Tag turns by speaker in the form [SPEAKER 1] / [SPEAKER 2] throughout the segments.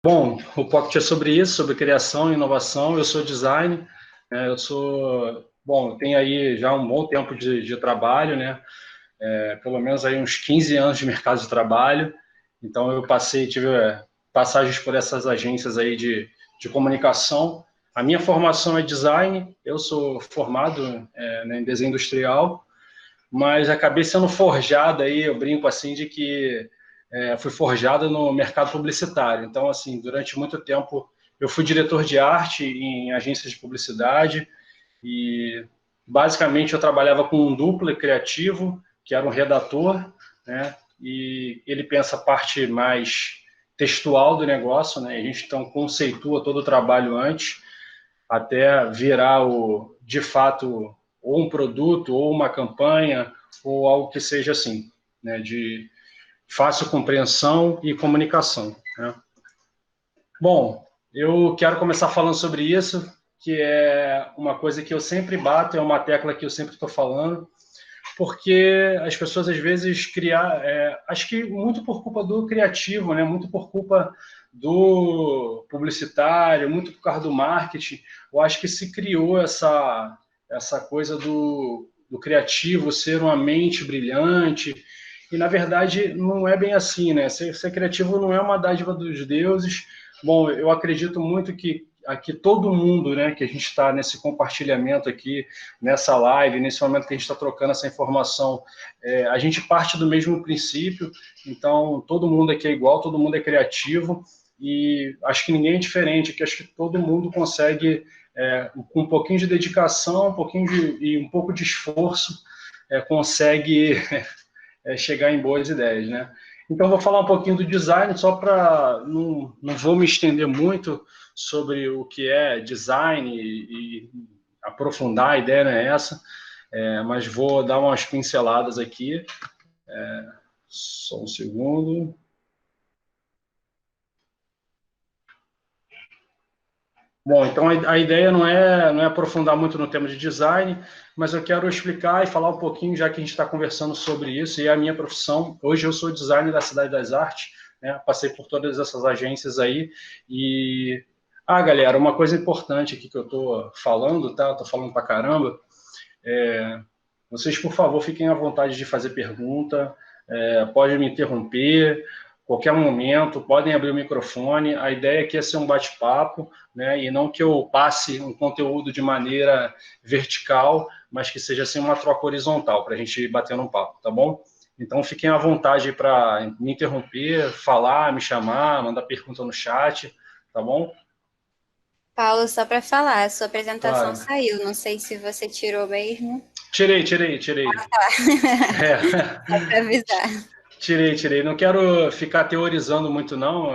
[SPEAKER 1] Bom, o Pocket é sobre isso, sobre criação e inovação. Eu sou design, né? Bom, tenho aí já um bom tempo de trabalho, né? Pelo menos aí uns 15 anos de mercado de trabalho. Então eu tive passagens por essas agências aí de comunicação. A minha formação é design, eu sou formado né, em desenho industrial, mas acabei sendo forjado aí, eu brinco assim, de que fui forjado no mercado publicitário. Então, assim, durante muito tempo eu fui diretor de arte em agências de publicidade e basicamente eu trabalhava com um duplo criativo, que era um redator, né? E ele pensa a parte mais textual do negócio, né? A gente então conceitua todo o trabalho antes, até virar de fato, ou um produto, ou uma campanha, ou algo que seja assim, né, de fácil compreensão e comunicação, né? Bom, eu quero começar falando sobre isso, que é uma coisa que eu sempre bato, é uma tecla que eu sempre estou falando, porque as pessoas às vezes acho que muito por culpa do criativo, né? Muito por culpa do publicitário, muito por causa do marketing, eu acho que se criou essa coisa do criativo ser uma mente brilhante, e na verdade não é bem assim, né? Ser criativo não é uma dádiva dos deuses. Bom, eu acredito muito que aqui todo mundo, né, que a gente está nesse compartilhamento aqui, nessa live, nesse momento que a gente está trocando essa informação, a gente parte do mesmo princípio, então todo mundo aqui é igual, todo mundo é criativo, e acho que ninguém é diferente, que acho que todo mundo consegue, com um pouquinho de dedicação, e um pouco de esforço, consegue chegar em boas ideias, né? Então, vou falar um pouquinho do design, só para não vou me estender muito sobre o que é design e aprofundar, a ideia não é essa, mas vou dar umas pinceladas aqui. Só um segundo. Bom, então a ideia não é aprofundar muito no tema de design, mas eu quero explicar e falar um pouquinho, já que a gente está conversando sobre isso, e é a minha profissão. Hoje eu sou designer da Cidade das Artes, né? Passei por todas essas agências aí, e... galera, uma coisa importante aqui que eu estou falando, tá? Estou falando pra caramba. Vocês, por favor, fiquem à vontade de fazer pergunta, podem me interromper, qualquer momento, podem abrir o microfone. A ideia aqui é ser um bate-papo, né, e não que eu passe um conteúdo de maneira vertical, mas que seja assim uma troca horizontal, para a gente ir batendo um papo, tá bom? Então, fiquem à vontade para me interromper, falar, me chamar, mandar pergunta no chat, tá bom?
[SPEAKER 2] Paulo, só para falar, a sua apresentação
[SPEAKER 1] Claro.
[SPEAKER 2] saiu. Não sei se você tirou mesmo.
[SPEAKER 1] Tirei.
[SPEAKER 2] Só para avisar.
[SPEAKER 1] Tirei. Não quero ficar teorizando muito, não.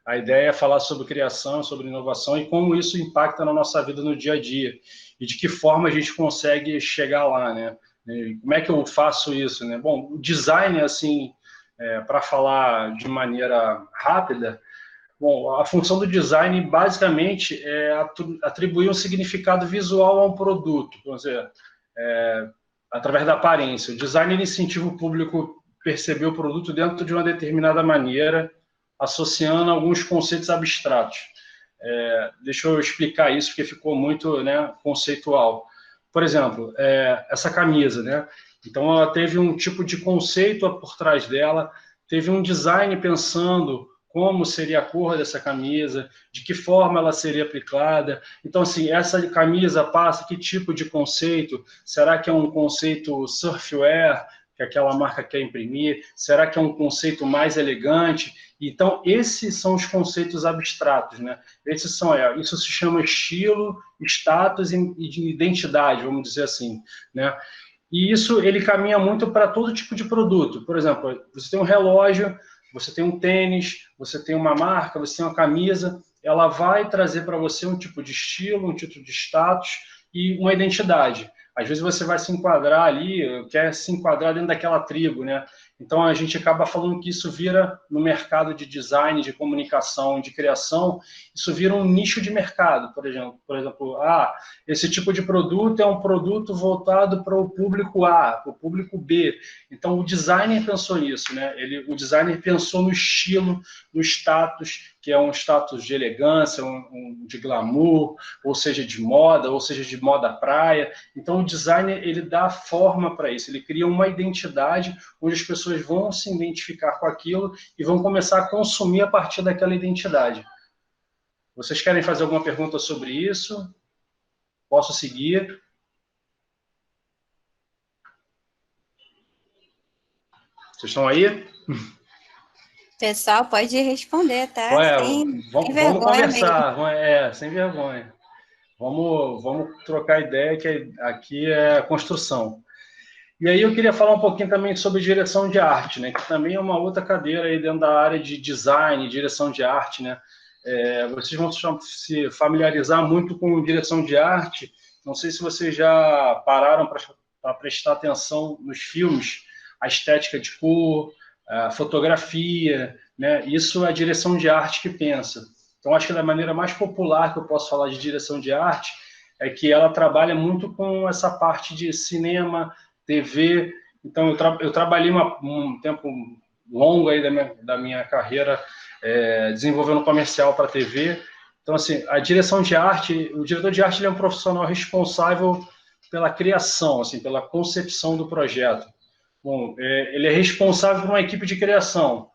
[SPEAKER 1] A ideia é falar sobre criação, sobre inovação e como isso impacta na nossa vida no dia a dia. E de que forma a gente consegue chegar lá, né? E como é que eu faço isso, né? Bom, o design, assim, para falar de maneira rápida, bom, a função do design, basicamente, é atribuir um significado visual a um produto. Vamos dizer, através da aparência. O design incentiva o público a perceber o produto dentro de uma determinada maneira, associando alguns conceitos abstratos. Deixa eu explicar isso, porque ficou muito, né, conceitual. Por exemplo, essa camisa, né? Então, ela teve um tipo de conceito por trás dela, teve um design pensando como seria a cor dessa camisa, de que forma ela seria aplicada. Então, assim, essa camisa passa que tipo de conceito? Será que é um conceito surfwear, que aquela marca quer imprimir? Será que é um conceito mais elegante? Então, esses são os conceitos abstratos, né? Isso se chama estilo, status e identidade, vamos dizer assim, né? E isso ele caminha muito para todo tipo de produto. Por exemplo, você tem um relógio, você tem um tênis, você tem uma marca, você tem uma camisa, ela vai trazer para você um tipo de estilo, um tipo de status e uma identidade. Às vezes você vai se enquadrar ali, quer se enquadrar dentro daquela tribo, né? Então a gente acaba falando que isso vira no mercado de design, de comunicação, de criação, isso vira um nicho de mercado, por exemplo. Esse tipo de produto é um produto voltado para o público A, para o público B. Então, o designer pensou nisso, né? O designer pensou no estilo, no status que é um status de elegância, de glamour, ou seja, de moda praia. Então, o designer, ele dá forma para isso, ele cria uma identidade onde as pessoas vão se identificar com aquilo e vão começar a consumir a partir daquela identidade. Vocês querem fazer alguma pergunta sobre isso? Posso seguir? Vocês estão aí?
[SPEAKER 2] Pessoal, pode responder, tá?
[SPEAKER 1] Ué,
[SPEAKER 2] Sem
[SPEAKER 1] vamos
[SPEAKER 2] vergonha mesmo.
[SPEAKER 1] conversar, sem vergonha. Vamos trocar ideia, que aqui é construção. E aí eu queria falar um pouquinho também sobre direção de arte, né? Que também é uma outra cadeira aí dentro da área de design, direção de arte, né? Vocês vão se familiarizar muito com direção de arte. Não sei se vocês já pararam para prestar atenção nos filmes, a estética de cor, a fotografia, né? Isso é a direção de arte que pensa. Então, acho que da maneira mais popular que eu posso falar de direção de arte é que ela trabalha muito com essa parte de cinema, TV. Então, eu trabalhei um tempo longo aí da minha carreira desenvolvendo comercial para TV. Então, assim, a direção de arte, o diretor de arte ele é um profissional responsável pela criação, assim, pela concepção do projeto. Bom, ele é responsável por uma equipe de criação.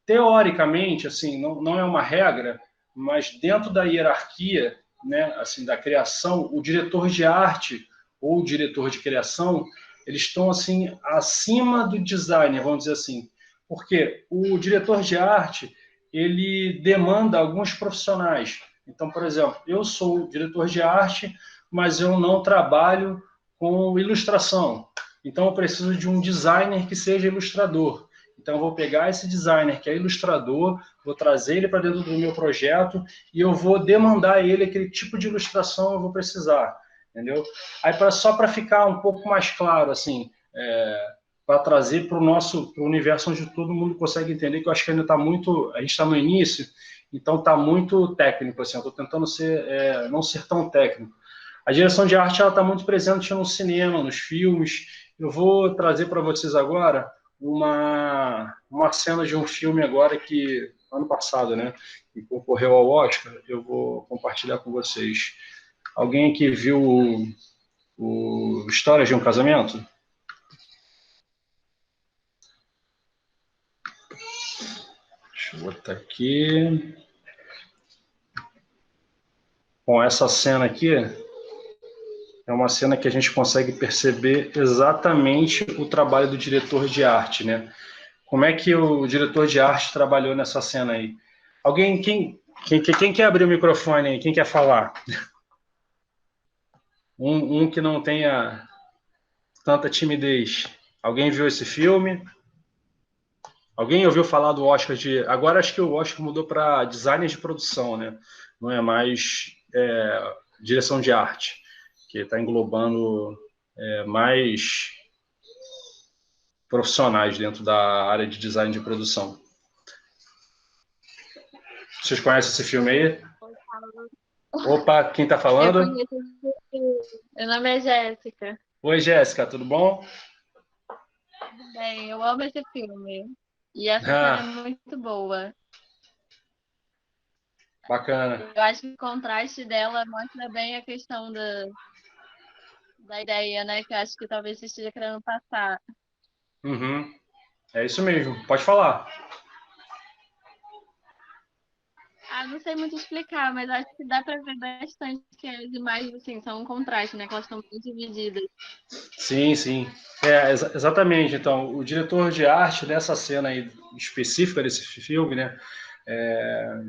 [SPEAKER 1] Teoricamente, assim, não é uma regra, mas dentro da hierarquia, né, assim, da criação, o diretor de arte ou o diretor de criação, eles estão assim acima do designer, vamos dizer assim, porque o diretor de arte ele demanda alguns profissionais. Então, por exemplo, eu sou diretor de arte, mas eu não trabalho com ilustração. Então, eu preciso de um designer que seja ilustrador. Então, eu vou pegar esse designer que é ilustrador, vou trazer ele para dentro do meu projeto e eu vou demandar a ele aquele tipo de ilustração que eu vou precisar, entendeu? Aí, só para ficar um pouco mais claro, assim, para trazer para o universo onde todo mundo consegue entender, que eu acho que ainda está muito, a gente está no início, então está muito técnico, assim, eu estou tentando não ser tão técnico. A direção de arte está muito presente no cinema, nos filmes. Eu vou trazer para vocês agora uma cena de um filme agora que, ano passado, né, que concorreu ao Oscar, eu vou compartilhar com vocês. Alguém aqui viu o História de um Casamento? Deixa eu botar aqui. Bom, essa cena aqui é uma cena que a gente consegue perceber exatamente o trabalho do diretor de arte, né? Como é que o diretor de arte trabalhou nessa cena aí? Alguém, quem quer abrir o microfone aí? Quem quer falar? Um que não tenha tanta timidez. Alguém viu esse filme? Alguém ouviu falar do Oscar de... Agora acho que o Oscar mudou para design de produção, né? Não é mais direção de arte, que está englobando mais profissionais dentro da área de design de produção. Vocês conhecem esse filme aí? Opa, quem está falando?
[SPEAKER 3] Eu conheço esse filme. Meu nome é Jéssica.
[SPEAKER 1] Oi, Jéssica, tudo bom?
[SPEAKER 3] Tudo bem, eu amo esse filme. E essa cena é muito boa.
[SPEAKER 1] Bacana.
[SPEAKER 3] Eu acho que o contraste dela mostra bem a questão da ideia, né? Que eu acho que talvez você esteja querendo passar.
[SPEAKER 1] Uhum. É isso mesmo, pode falar.
[SPEAKER 3] Não sei muito explicar, mas acho que dá para ver bastante que as imagens, assim, são um contraste, né? Que elas estão bem divididas.
[SPEAKER 1] Sim, sim. Exatamente. Então, o diretor de arte dessa cena aí específica desse filme, né?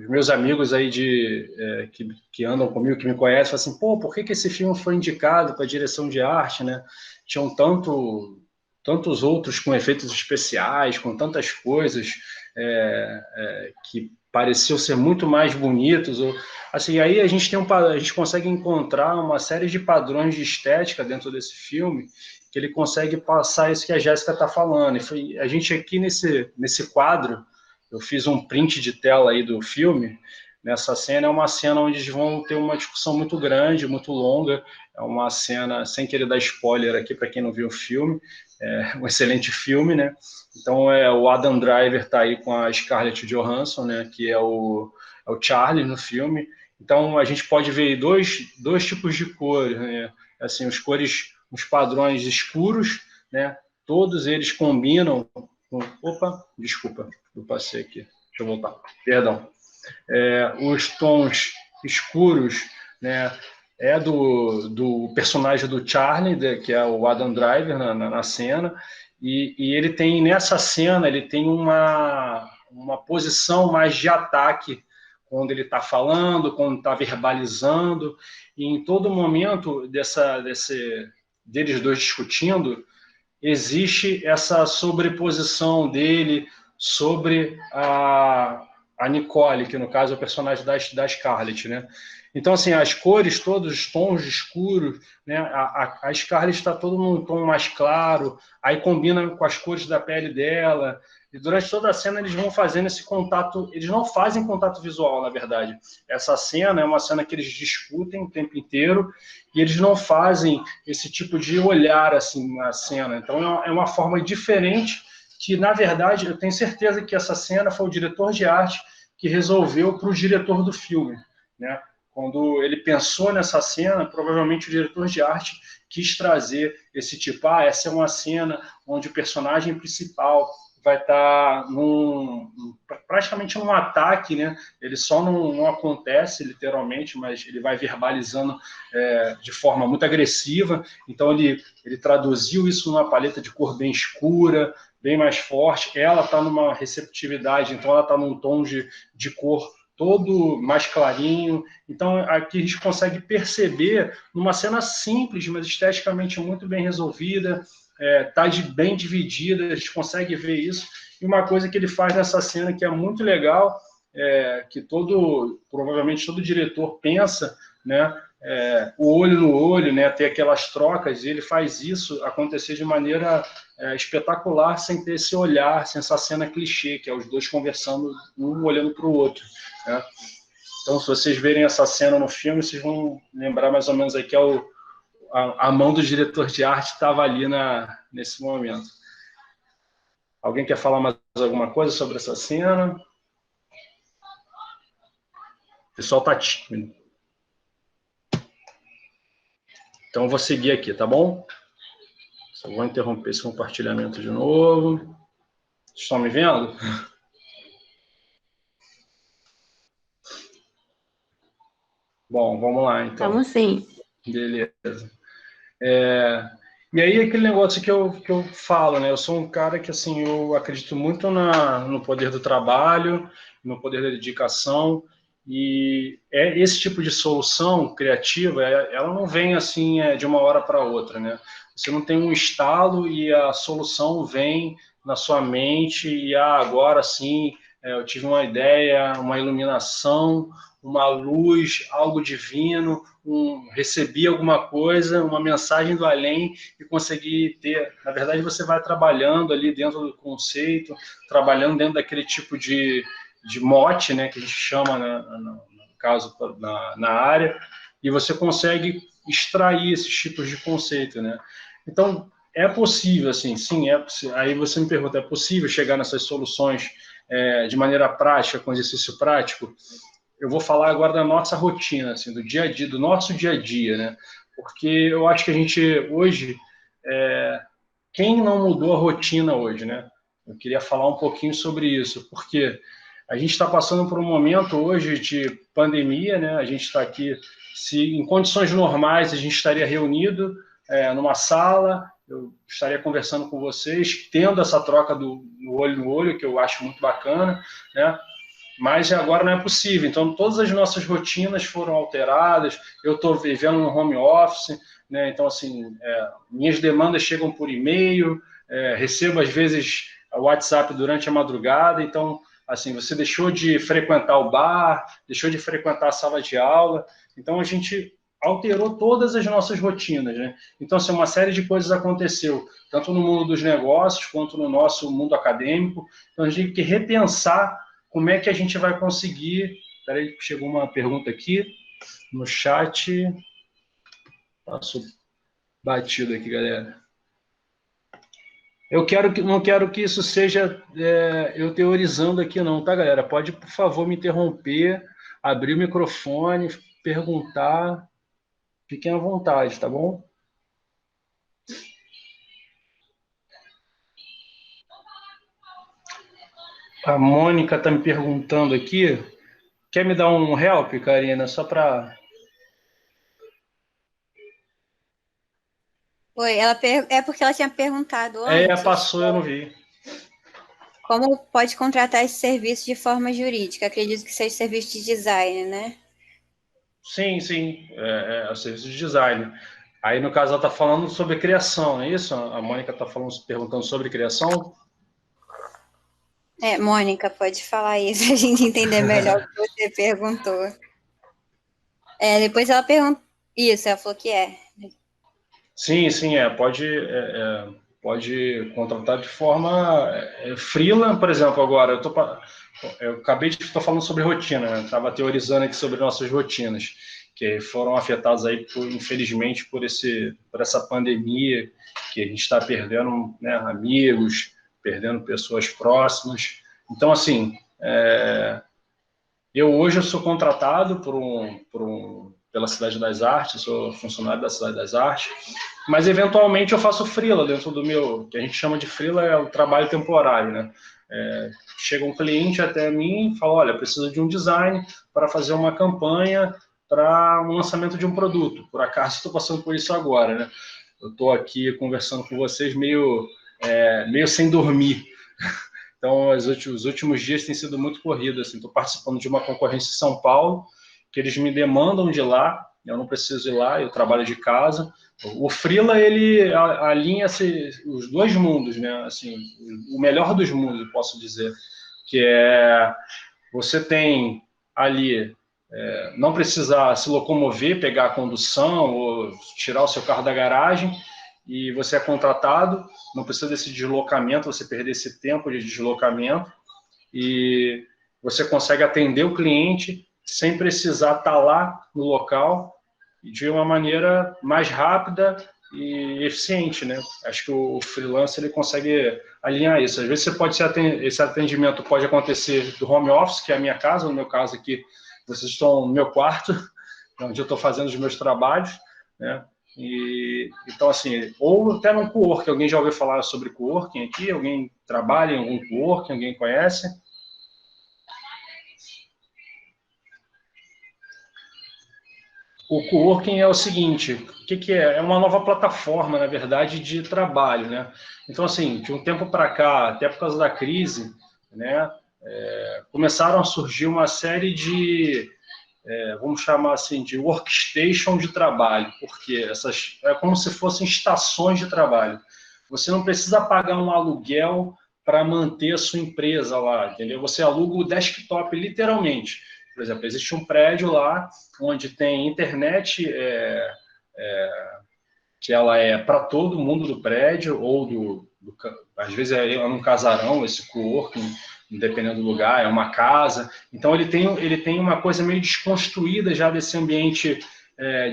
[SPEAKER 1] Os meus amigos aí que andam comigo, que me conhecem, falam assim, pô, por que esse filme foi indicado para direção de arte, né? Tinham tantos outros com efeitos especiais, com tantas coisas que pareciam ser muito mais bonitos. Assim, aí a gente consegue encontrar uma série de padrões de estética dentro desse filme que ele consegue passar isso que a Jéssica está falando. E a gente aqui nesse quadro, eu fiz um print de tela aí do filme. Nessa cena é uma cena onde eles vão ter uma discussão muito grande, muito longa. É uma cena, sem querer dar spoiler aqui para quem não viu o filme, um excelente filme, né? Então, o Adam Driver está aí com a Scarlett Johansson, né? Que é o Charlie no filme. Então, a gente pode ver dois tipos de cores, né? Assim, os padrões escuros, né? Todos eles combinam com... Opa, desculpa, eu passei aqui. Deixa eu voltar. Perdão. Os tons escuros, né? Do personagem do Charlie, que é o Adam Driver na cena, e ele tem, nessa cena, ele tem uma posição mais de ataque, quando ele está falando, quando está verbalizando, e em todo momento deles dois discutindo, existe essa sobreposição dele sobre a Nicole, que no caso é o personagem da Scarlett, né? Então, assim, as cores, todos os tons escuros, né? A Scarlett está todo num tom mais claro, aí combina com as cores da pele dela, e durante toda a cena eles vão fazendo esse contato, eles não fazem contato visual, na verdade. Essa cena é uma cena que eles discutem o tempo inteiro, e eles não fazem esse tipo de olhar, assim, na cena. Então, é uma forma diferente que, na verdade, eu tenho certeza que essa cena foi o diretor de arte que resolveu para o diretor do filme, né? Quando ele pensou nessa cena, provavelmente o diretor de arte quis trazer esse tipo, essa é uma cena onde o personagem principal vai estar praticamente num ataque, né? Ele só não acontece literalmente, mas ele vai verbalizando de forma muito agressiva. Então ele traduziu isso numa paleta de cor bem escura, bem mais forte. Ela está numa receptividade, então ela está num tom de cor todo mais clarinho. Então, aqui a gente consegue perceber, numa cena simples, mas esteticamente muito bem resolvida, está bem dividida, a gente consegue ver isso. E uma coisa que ele faz nessa cena que é muito legal, que provavelmente todo diretor pensa, né? O olho no olho, né? Ter aquelas trocas, e ele faz isso acontecer de maneira espetacular, sem ter esse olhar, sem essa cena clichê, que é os dois conversando, um olhando para o outro, né? Então, se vocês verem essa cena no filme, vocês vão lembrar mais ou menos aí que a mão do diretor de arte estava ali nesse momento. Alguém quer falar mais alguma coisa sobre essa cena? O pessoal está tímido. Então, eu vou seguir aqui, tá bom? Só vou interromper esse compartilhamento de novo. Vocês estão me vendo? Bom, vamos lá, então.
[SPEAKER 2] Estamos sim.
[SPEAKER 1] Beleza. E aí, aquele negócio que eu falo, né? Eu sou um cara que, assim, eu acredito muito no poder do trabalho, no poder da dedicação, e esse tipo de solução criativa, ela não vem, assim, de uma hora para outra, né? Você não tem um estalo e a solução vem na sua mente e, agora, sim, eu tive uma ideia, uma iluminação, uma luz, algo divino, recebi alguma coisa, uma mensagem do além e consegui ter. Na verdade, você vai trabalhando ali dentro do conceito, trabalhando dentro daquele tipo de mote, né, que a gente chama, no caso, na área, e você consegue extrair esses tipos de conceito, né? Então, é possível, assim, sim, é possível. Aí você me pergunta, é possível chegar nessas soluções de maneira prática, com exercício prático? Eu vou falar agora da nossa rotina, assim, do dia a dia, do nosso dia a dia, né? Porque eu acho que a gente hoje, quem não mudou a rotina hoje, né? Eu queria falar um pouquinho sobre isso, porque a gente está passando por um momento hoje de pandemia, né? A gente está aqui, se em condições normais a gente estaria reunido numa sala, eu estaria conversando com vocês, tendo essa troca do olho no olho, que eu acho muito bacana, né? Mas agora não é possível. Então, todas as nossas rotinas foram alteradas. Eu estou vivendo no home office, né? Então, assim, minhas demandas chegam por e-mail, recebo, às vezes, o WhatsApp durante a madrugada. Então, assim, você deixou de frequentar o bar, deixou de frequentar a sala de aula. Então, a gente alterou todas as nossas rotinas, né? Então, assim, uma série de coisas aconteceu, tanto no mundo dos negócios, quanto no nosso mundo acadêmico. Então, a gente tem que repensar como é que a gente vai conseguir... Espera aí, chegou uma pergunta aqui no chat. Passo batido aqui, galera. não quero que isso seja eu teorizando aqui não, tá, galera? Pode, por favor, me interromper, abrir o microfone, perguntar, fiquem à vontade, tá bom? A Mônica está me perguntando aqui, quer me dar um help, Karina, só para...
[SPEAKER 2] Oi, é porque ela tinha perguntado antes
[SPEAKER 1] Passou, eu não vi.
[SPEAKER 2] como pode contratar esse serviço de forma jurídica. Acredito que seja serviço de design, né?
[SPEAKER 1] Sim, sim, é o serviço de design. Aí, no caso, ela está falando sobre criação, não é isso? A Mônica está perguntando sobre criação?
[SPEAKER 2] Mônica, pode falar isso, a gente entender melhor o que você perguntou. Depois ela perguntou. Isso, ela falou que é.
[SPEAKER 1] Sim, sim, pode contratar de forma freela, por exemplo, agora, eu acabei de estar falando sobre rotina, né? Estava teorizando aqui sobre nossas rotinas, que foram afetadas aí, infelizmente, por essa pandemia, que a gente está perdendo, né, amigos, perdendo pessoas próximas. Então, assim, hoje eu sou contratado pela Cidade das Artes, sou funcionário da Cidade das Artes, mas eventualmente eu faço freela dentro do meu, que a gente chama de freela, é o trabalho temporário, né? Chega um cliente até mim e fala, olha, preciso de um design para fazer uma campanha para um lançamento de um produto. Por acaso estou passando por isso agora, né? Eu estou aqui conversando com vocês meio sem dormir. Então, os últimos dias têm sido muito corridos. Estou participando de uma concorrência em São Paulo, que eles me demandam de lá, eu não preciso ir lá, eu trabalho de casa. O freela, ele alinha os dois mundos, né? Assim, o melhor dos mundos, eu posso dizer, que é você tem ali não precisar se locomover, pegar a condução ou tirar o seu carro da garagem, e você é contratado, não precisa desse deslocamento, você perder esse tempo de deslocamento, e você consegue atender o cliente sem precisar estar lá no local de uma maneira mais rápida e eficiente, né? Acho que o freelancer ele consegue alinhar isso. Às vezes esse atendimento pode acontecer do home office, que é a minha casa, no meu caso aqui, vocês estão no meu quarto, onde eu estou fazendo os meus trabalhos, né? Então, assim, ou até num coworking, alguém já ouviu falar sobre coworking aqui? Alguém trabalha em algum coworking? Alguém conhece? O coworking é o seguinte, o que é? É uma nova plataforma, na verdade, de trabalho, né? Então, assim, de um tempo para cá, até por causa da crise, né, começaram a surgir uma série de, vamos chamar assim, de workstation de trabalho, porque é como se fossem estações de trabalho. Você não precisa pagar um aluguel para manter a sua empresa lá, entendeu? Você aluga o desktop, literalmente. Por exemplo, existe um prédio lá onde tem internet que ela é para todo mundo do prédio, ou às vezes é num casarão, esse coworking, dependendo do lugar, é uma casa. Então, ele tem uma coisa meio desconstruída já desse ambiente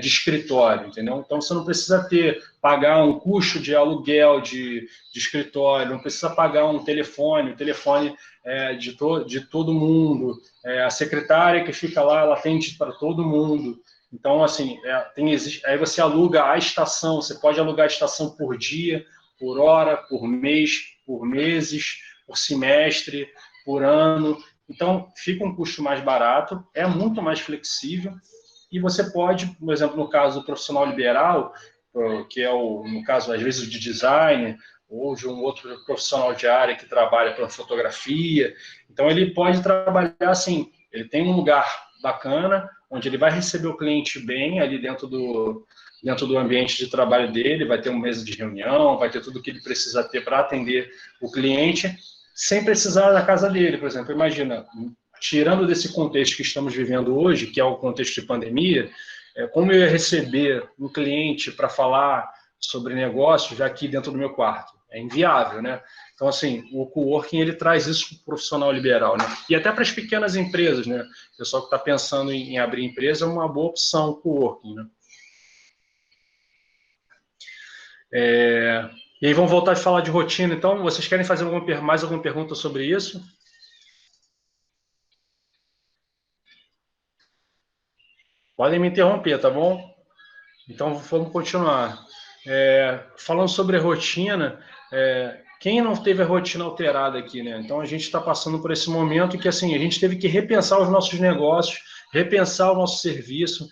[SPEAKER 1] de escritório, entendeu? Então, você não precisa pagar um custo de aluguel de escritório, não precisa pagar um telefone, o telefone de todo mundo, a secretária que fica lá, ela atende para todo mundo. Então, assim, aí você aluga a estação, você pode alugar a estação por dia, por hora, por mês, por meses, por semestre, por ano. Então, fica um custo mais barato, é muito mais flexível, e você pode, por exemplo, no caso do profissional liberal, que é no caso, às vezes, de design, ou de um outro profissional de área que trabalha com fotografia, então ele pode trabalhar assim, ele tem um lugar bacana, onde ele vai receber o cliente bem ali dentro do ambiente de trabalho dele, vai ter uma mesa de reunião, vai ter tudo o que ele precisa ter para atender o cliente, sem precisar da casa dele, por exemplo. Imagina, tirando desse contexto que estamos vivendo hoje, que é o contexto de pandemia, como eu ia receber um cliente para falar sobre negócio já aqui dentro do meu quarto? É inviável, né? Então, assim, o coworking, ele traz isso para o profissional liberal, né? E até para as pequenas empresas, né? O pessoal que está pensando em abrir empresa é uma boa opção o coworking, né? E aí vamos voltar a falar de rotina. Então, vocês querem fazer mais alguma pergunta sobre isso? Podem me interromper, tá bom? Então, vamos continuar. Falando sobre a rotina, quem não teve a rotina alterada aqui, né? Então, a gente está passando por esse momento que, assim, a gente teve que repensar os nossos negócios, repensar o nosso serviço.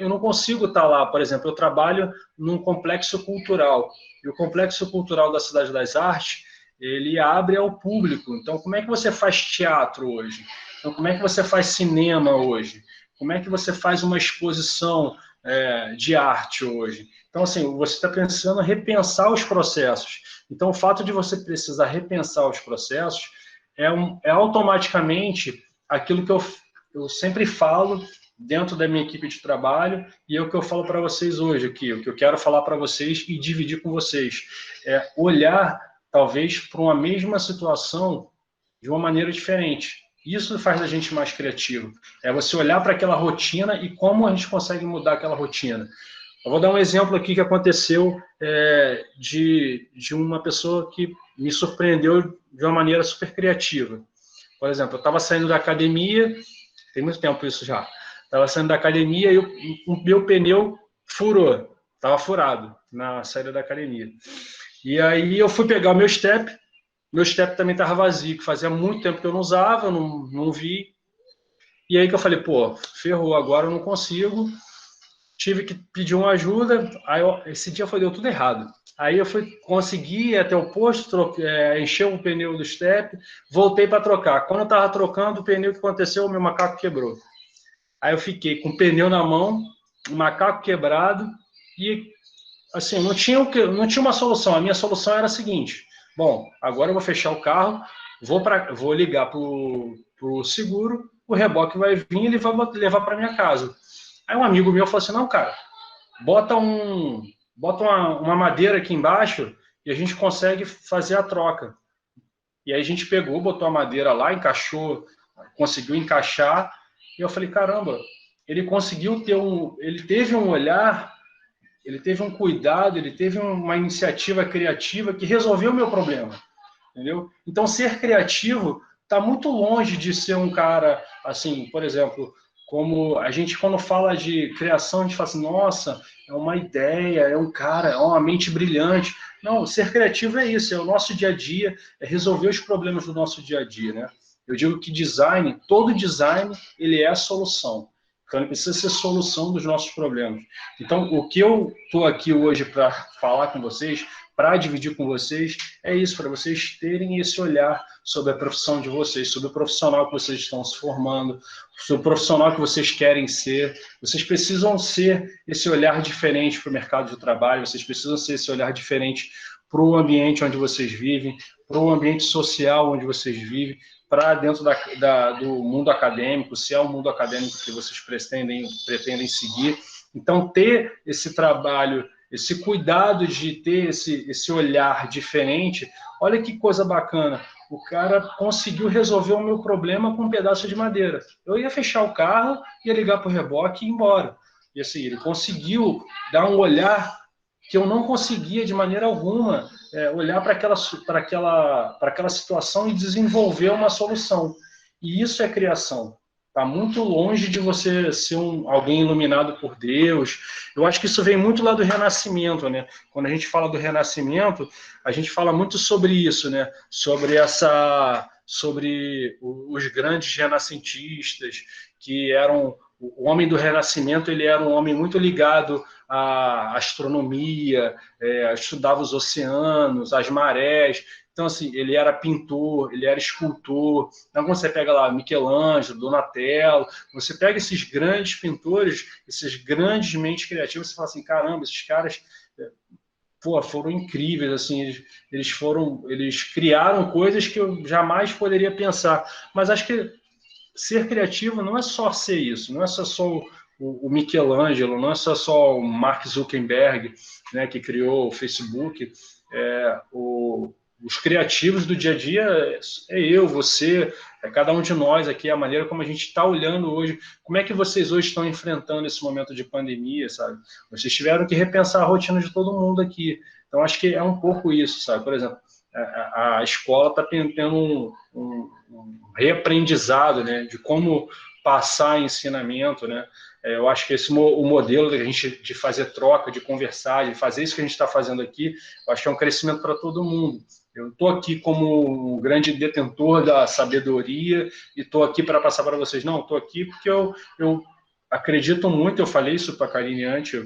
[SPEAKER 1] Eu não consigo estar lá, por exemplo, eu trabalho num complexo cultural, e o complexo cultural da Cidade das Artes, ele abre ao público. Então, como é que você faz teatro hoje? Então, como é que você faz cinema hoje? Como é que você faz uma exposição de arte hoje? Então, assim, você está pensando em repensar os processos. Então, o fato de você precisar repensar os processos é automaticamente aquilo que eu sempre falo dentro da minha equipe de trabalho, e é o que eu falo para vocês hoje aqui, o que eu quero falar para vocês e dividir com vocês. É olhar, talvez, para uma mesma situação de uma maneira diferente. Isso faz a gente mais criativo. É você olhar para aquela rotina e como a gente consegue mudar aquela rotina. Eu vou dar um exemplo aqui que aconteceu de uma pessoa que me surpreendeu de uma maneira super criativa. Por exemplo, eu estava saindo da academia, tem muito tempo isso já, estava saindo da academia e o meu pneu furou, estava furado na saída da academia. E aí eu fui pegar o meu step também estava vazio, que fazia muito tempo que eu não usava, eu não vi. E aí que eu falei, pô, ferrou, agora eu não consigo. Tive que pedir uma ajuda, esse dia deu tudo errado. Aí eu consegui ir até o posto, encher o pneu do step, voltei para trocar. Quando eu estava trocando o pneu, o que aconteceu? O meu macaco quebrou. Aí eu fiquei com o pneu na mão, o macaco quebrado, e assim, não tinha uma solução. A minha solução era a seguinte: bom, agora eu vou fechar o carro, vou ligar para o seguro, o reboque vai vir e ele vai levar para minha casa. Aí um amigo meu falou assim: não, cara, bota uma madeira aqui embaixo e a gente consegue fazer a troca. E aí a gente pegou, botou a madeira lá, encaixou, conseguiu encaixar. E eu falei: caramba, ele conseguiu ele teve um olhar, ele teve um cuidado, ele teve uma iniciativa criativa que resolveu o meu problema, entendeu? Então, ser criativo está muito longe de ser um cara, assim, por exemplo, como a gente, quando fala de criação, a gente fala assim, nossa, é uma ideia, é um cara, é uma mente brilhante. Não, ser criativo é isso, é o nosso dia a dia, é resolver os problemas do nosso dia a dia, né? Eu digo que todo design, ele é a solução. Então, ele precisa ser solução dos nossos problemas. Então, o que eu estou aqui hoje para falar com vocês, para dividir com vocês, é isso, para vocês terem esse olhar sobre a profissão de vocês, sobre o profissional que vocês estão se formando, sobre o profissional que vocês querem ser. Vocês precisam ser esse olhar diferente para o mercado de trabalho, vocês precisam ser esse olhar diferente para o ambiente onde vocês vivem, para o ambiente social onde vocês vivem, para dentro do mundo acadêmico, se é o mundo acadêmico que vocês pretendem seguir. Então, ter esse trabalho, esse cuidado de ter esse olhar diferente, olha que coisa bacana. O cara conseguiu resolver o meu problema com um pedaço de madeira. Eu ia fechar o carro, ia ligar para o reboque e ir embora. E assim, ele conseguiu dar um olhar que eu não conseguia de maneira alguma olhar para aquela situação e desenvolver uma solução. E isso é criação. Está muito longe de você ser alguém iluminado por Deus. Eu acho que isso vem muito lá do Renascimento, né? Quando a gente fala do Renascimento, a gente fala muito sobre isso, né? Sobre os grandes renascentistas, que eram... O homem do Renascimento, ele era um homem muito ligado à astronomia, estudava os oceanos, as marés. Então, assim, ele era pintor, ele era escultor. Então, quando você pega lá Michelangelo, Donatello, você pega esses grandes pintores, esses grandes mentes criativas, você fala assim, caramba, esses caras foram incríveis, assim, eles criaram coisas que eu jamais poderia pensar. Mas acho que ser criativo não é só ser isso, não é só o Michelangelo, não é só o Mark Zuckerberg, né, que criou o Facebook. Os criativos do dia a dia é eu, você, é cada um de nós aqui, a maneira como a gente está olhando hoje. Como é que vocês hoje estão enfrentando esse momento de pandemia, sabe? Vocês tiveram que repensar a rotina de todo mundo aqui. Então, acho que é um pouco isso, sabe? Por exemplo, a escola está tendo um reaprendizado, né, de como passar ensinamento, né? Eu acho que o modelo da gente de fazer troca, de conversar, de fazer isso que a gente está fazendo aqui, eu acho que é um crescimento para todo mundo. Eu estou aqui como um grande detentor da sabedoria e estou aqui para passar para vocês. Não, estou aqui porque eu acredito muito, eu falei isso para a Karine antes,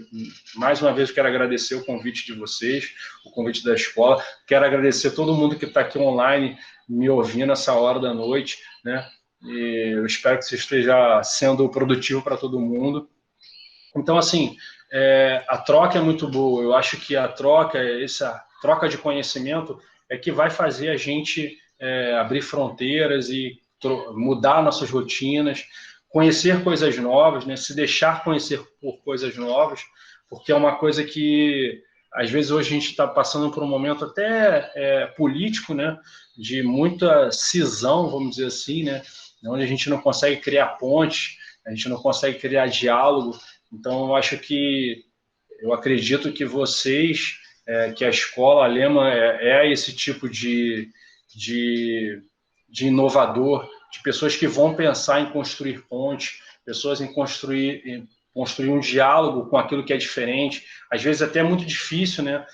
[SPEAKER 1] mais uma vez eu quero agradecer o convite de vocês, o convite da escola, quero agradecer todo mundo que está aqui online me ouvindo essa hora da noite, né? E eu espero que você esteja sendo produtivo para todo mundo. Então, assim, a troca é muito boa. Eu acho que a troca, essa troca de conhecimento, é que vai fazer a gente abrir fronteiras e mudar nossas rotinas, conhecer coisas novas, né? Se deixar conhecer por coisas novas, porque é uma coisa que, às vezes, hoje a gente está passando por um momento até político, né? De muita cisão, vamos dizer assim, né? Onde a gente não consegue criar pontes, a gente não consegue criar diálogo. Então, eu acredito que vocês, que a escola, a Lema, esse tipo de inovador, de pessoas que vão pensar em construir pontes, pessoas em construir um diálogo com aquilo que é diferente. Às vezes até é muito difícil, né?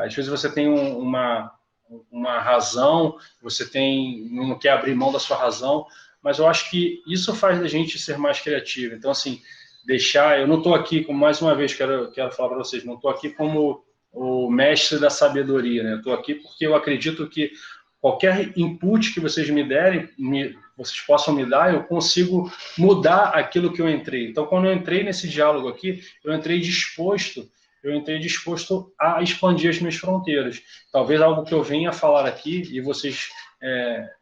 [SPEAKER 1] Às vezes você tem uma razão, não quer abrir mão da sua razão, mas eu acho que isso faz a gente ser mais criativo. Então, assim, eu não estou aqui, mais uma vez, quero falar para vocês, não estou aqui como o mestre da sabedoria, né? Estou aqui porque eu acredito que qualquer input que vocês me derem, vocês possam me dar, eu consigo mudar aquilo que eu entrei. Então, quando eu entrei nesse diálogo aqui, eu entrei disposto a expandir as minhas fronteiras. Talvez algo que eu venha falar aqui, e vocês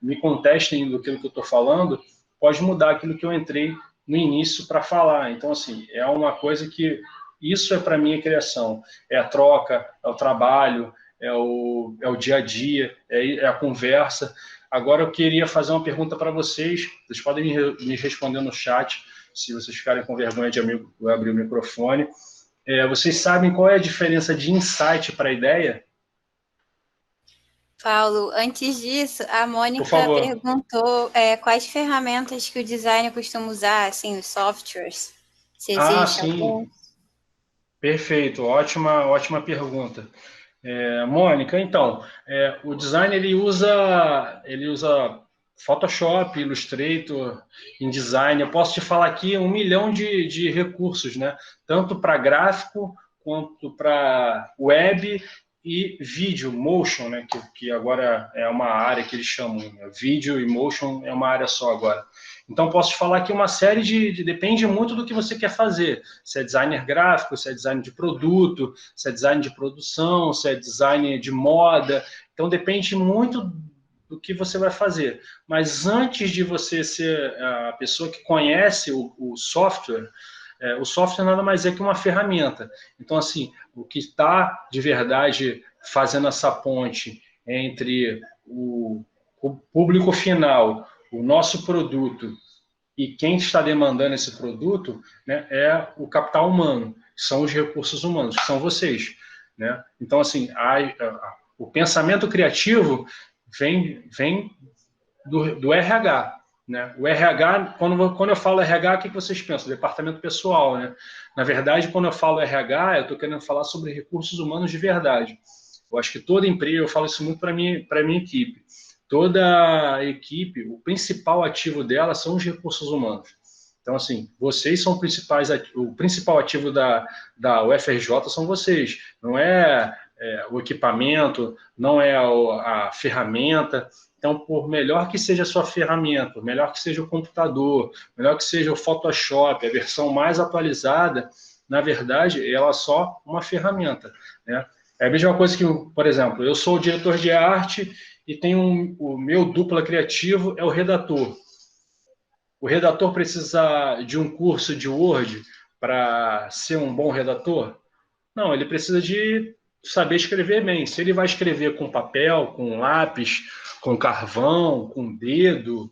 [SPEAKER 1] me contestem do que eu estou falando, pode mudar aquilo que eu entrei no início para falar. Então, assim, é uma coisa que isso é para mim a criação. É a troca, é o trabalho, é o dia a dia, é a conversa. Agora eu queria fazer uma pergunta para vocês podem me responder no chat, se vocês ficarem com vergonha de abrir o microfone. Vocês sabem qual é a diferença de insight para ideia?
[SPEAKER 2] Paulo, antes disso, a Mônica perguntou quais ferramentas que o designer costuma usar, assim, os softwares. Se existe algum?
[SPEAKER 1] Perfeito, ótima pergunta. Mônica, então, o design ele usa Photoshop, Illustrator, InDesign. Eu posso te falar aqui 1 milhão de recursos, né? Tanto para gráfico quanto para web e vídeo, motion, né? Que agora é uma área que eles chamam, né? Vídeo e motion é uma área só agora. Então, posso te falar que uma série depende muito do que você quer fazer. Se é designer gráfico, se é design de produto, se é design de produção, se é design de moda. Então, depende muito do que você vai fazer. Mas antes de você ser a pessoa que conhece o software, o software nada mais é que uma ferramenta. Então, assim, o que está de verdade fazendo essa ponte entre o público final, o nosso produto, e quem está demandando esse produto, né, é o capital humano, que são os recursos humanos, que são vocês, né? Então, assim, o pensamento criativo vem do RH, né? O RH, quando eu falo RH, o que vocês pensam? Departamento pessoal, né? Na verdade, quando eu falo RH, eu estou querendo falar sobre recursos humanos de verdade. Eu acho que toda empresa, eu falo isso muito para a minha equipe. Toda a equipe, o principal ativo dela são os recursos humanos. Então, assim, vocês são o principal ativo da UFRJ são vocês. Não é o equipamento, não é a ferramenta. Então, por melhor que seja a sua ferramenta, melhor que seja o computador, melhor que seja o Photoshop, a versão mais atualizada, na verdade, ela é só uma ferramenta, né? É a mesma coisa que, por exemplo, eu sou o diretor de arte e tenho o meu dupla criativo é o redator. O redator precisa de um curso de Word para ser um bom redator? Não, ele precisa de saber escrever bem. Se ele vai escrever com papel, com lápis, com carvão, com dedo,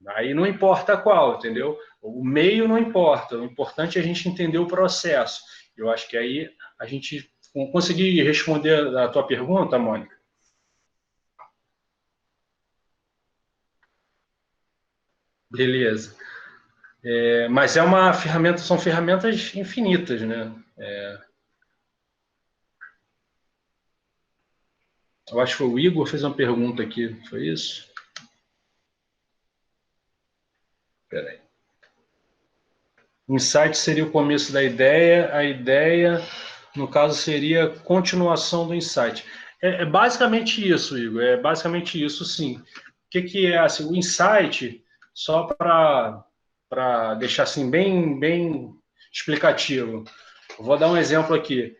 [SPEAKER 1] aí não importa qual, entendeu? O meio não importa. O importante é a gente entender o processo. Eu acho que aí a gente consegui responder a tua pergunta, Mônica? Beleza. Mas é uma ferramenta, são ferramentas infinitas, né? Eu acho que o Igor fez uma pergunta aqui, foi isso? Espera aí. O insight seria o começo da ideia, a ideia, no caso, seria a continuação do insight. É basicamente isso, Igor, é basicamente isso, sim. O que é assim, o insight, só para deixar assim bem explicativo. Eu vou dar um exemplo aqui.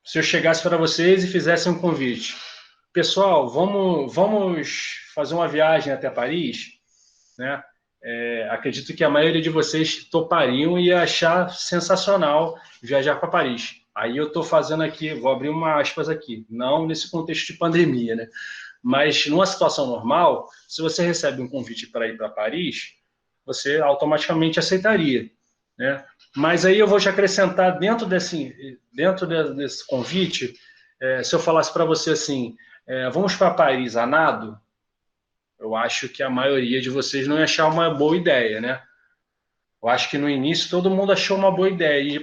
[SPEAKER 1] Se eu chegasse para vocês e fizesse um convite, pessoal, vamos fazer uma viagem até Paris, né? Acredito que a maioria de vocês topariam e ia achar sensacional viajar para Paris. Aí eu estou fazendo aqui, vou abrir uma aspas aqui, não nesse contexto de pandemia, né? Mas numa situação normal, se você recebe um convite para ir para Paris, você automaticamente aceitaria, né? Mas aí eu vou te acrescentar dentro desse convite, se eu falasse para você assim, vamos para Paris a nado, eu acho que a maioria de vocês não ia achar uma boa ideia, né? Eu acho que no início todo mundo achou uma boa ideia. Ir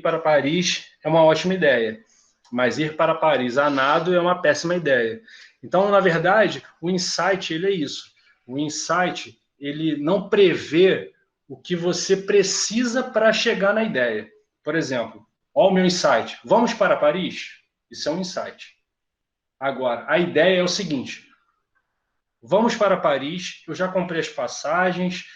[SPEAKER 1] para Paris é uma ótima ideia. Mas ir para Paris a nado é uma péssima ideia. Então, na verdade, o insight, ele é isso. O insight, ele não prevê o que você precisa para chegar na ideia. Por exemplo, olha o meu insight. Vamos para Paris? Isso é um insight. Agora, a ideia é o seguinte. Vamos para Paris, eu já comprei as passagens,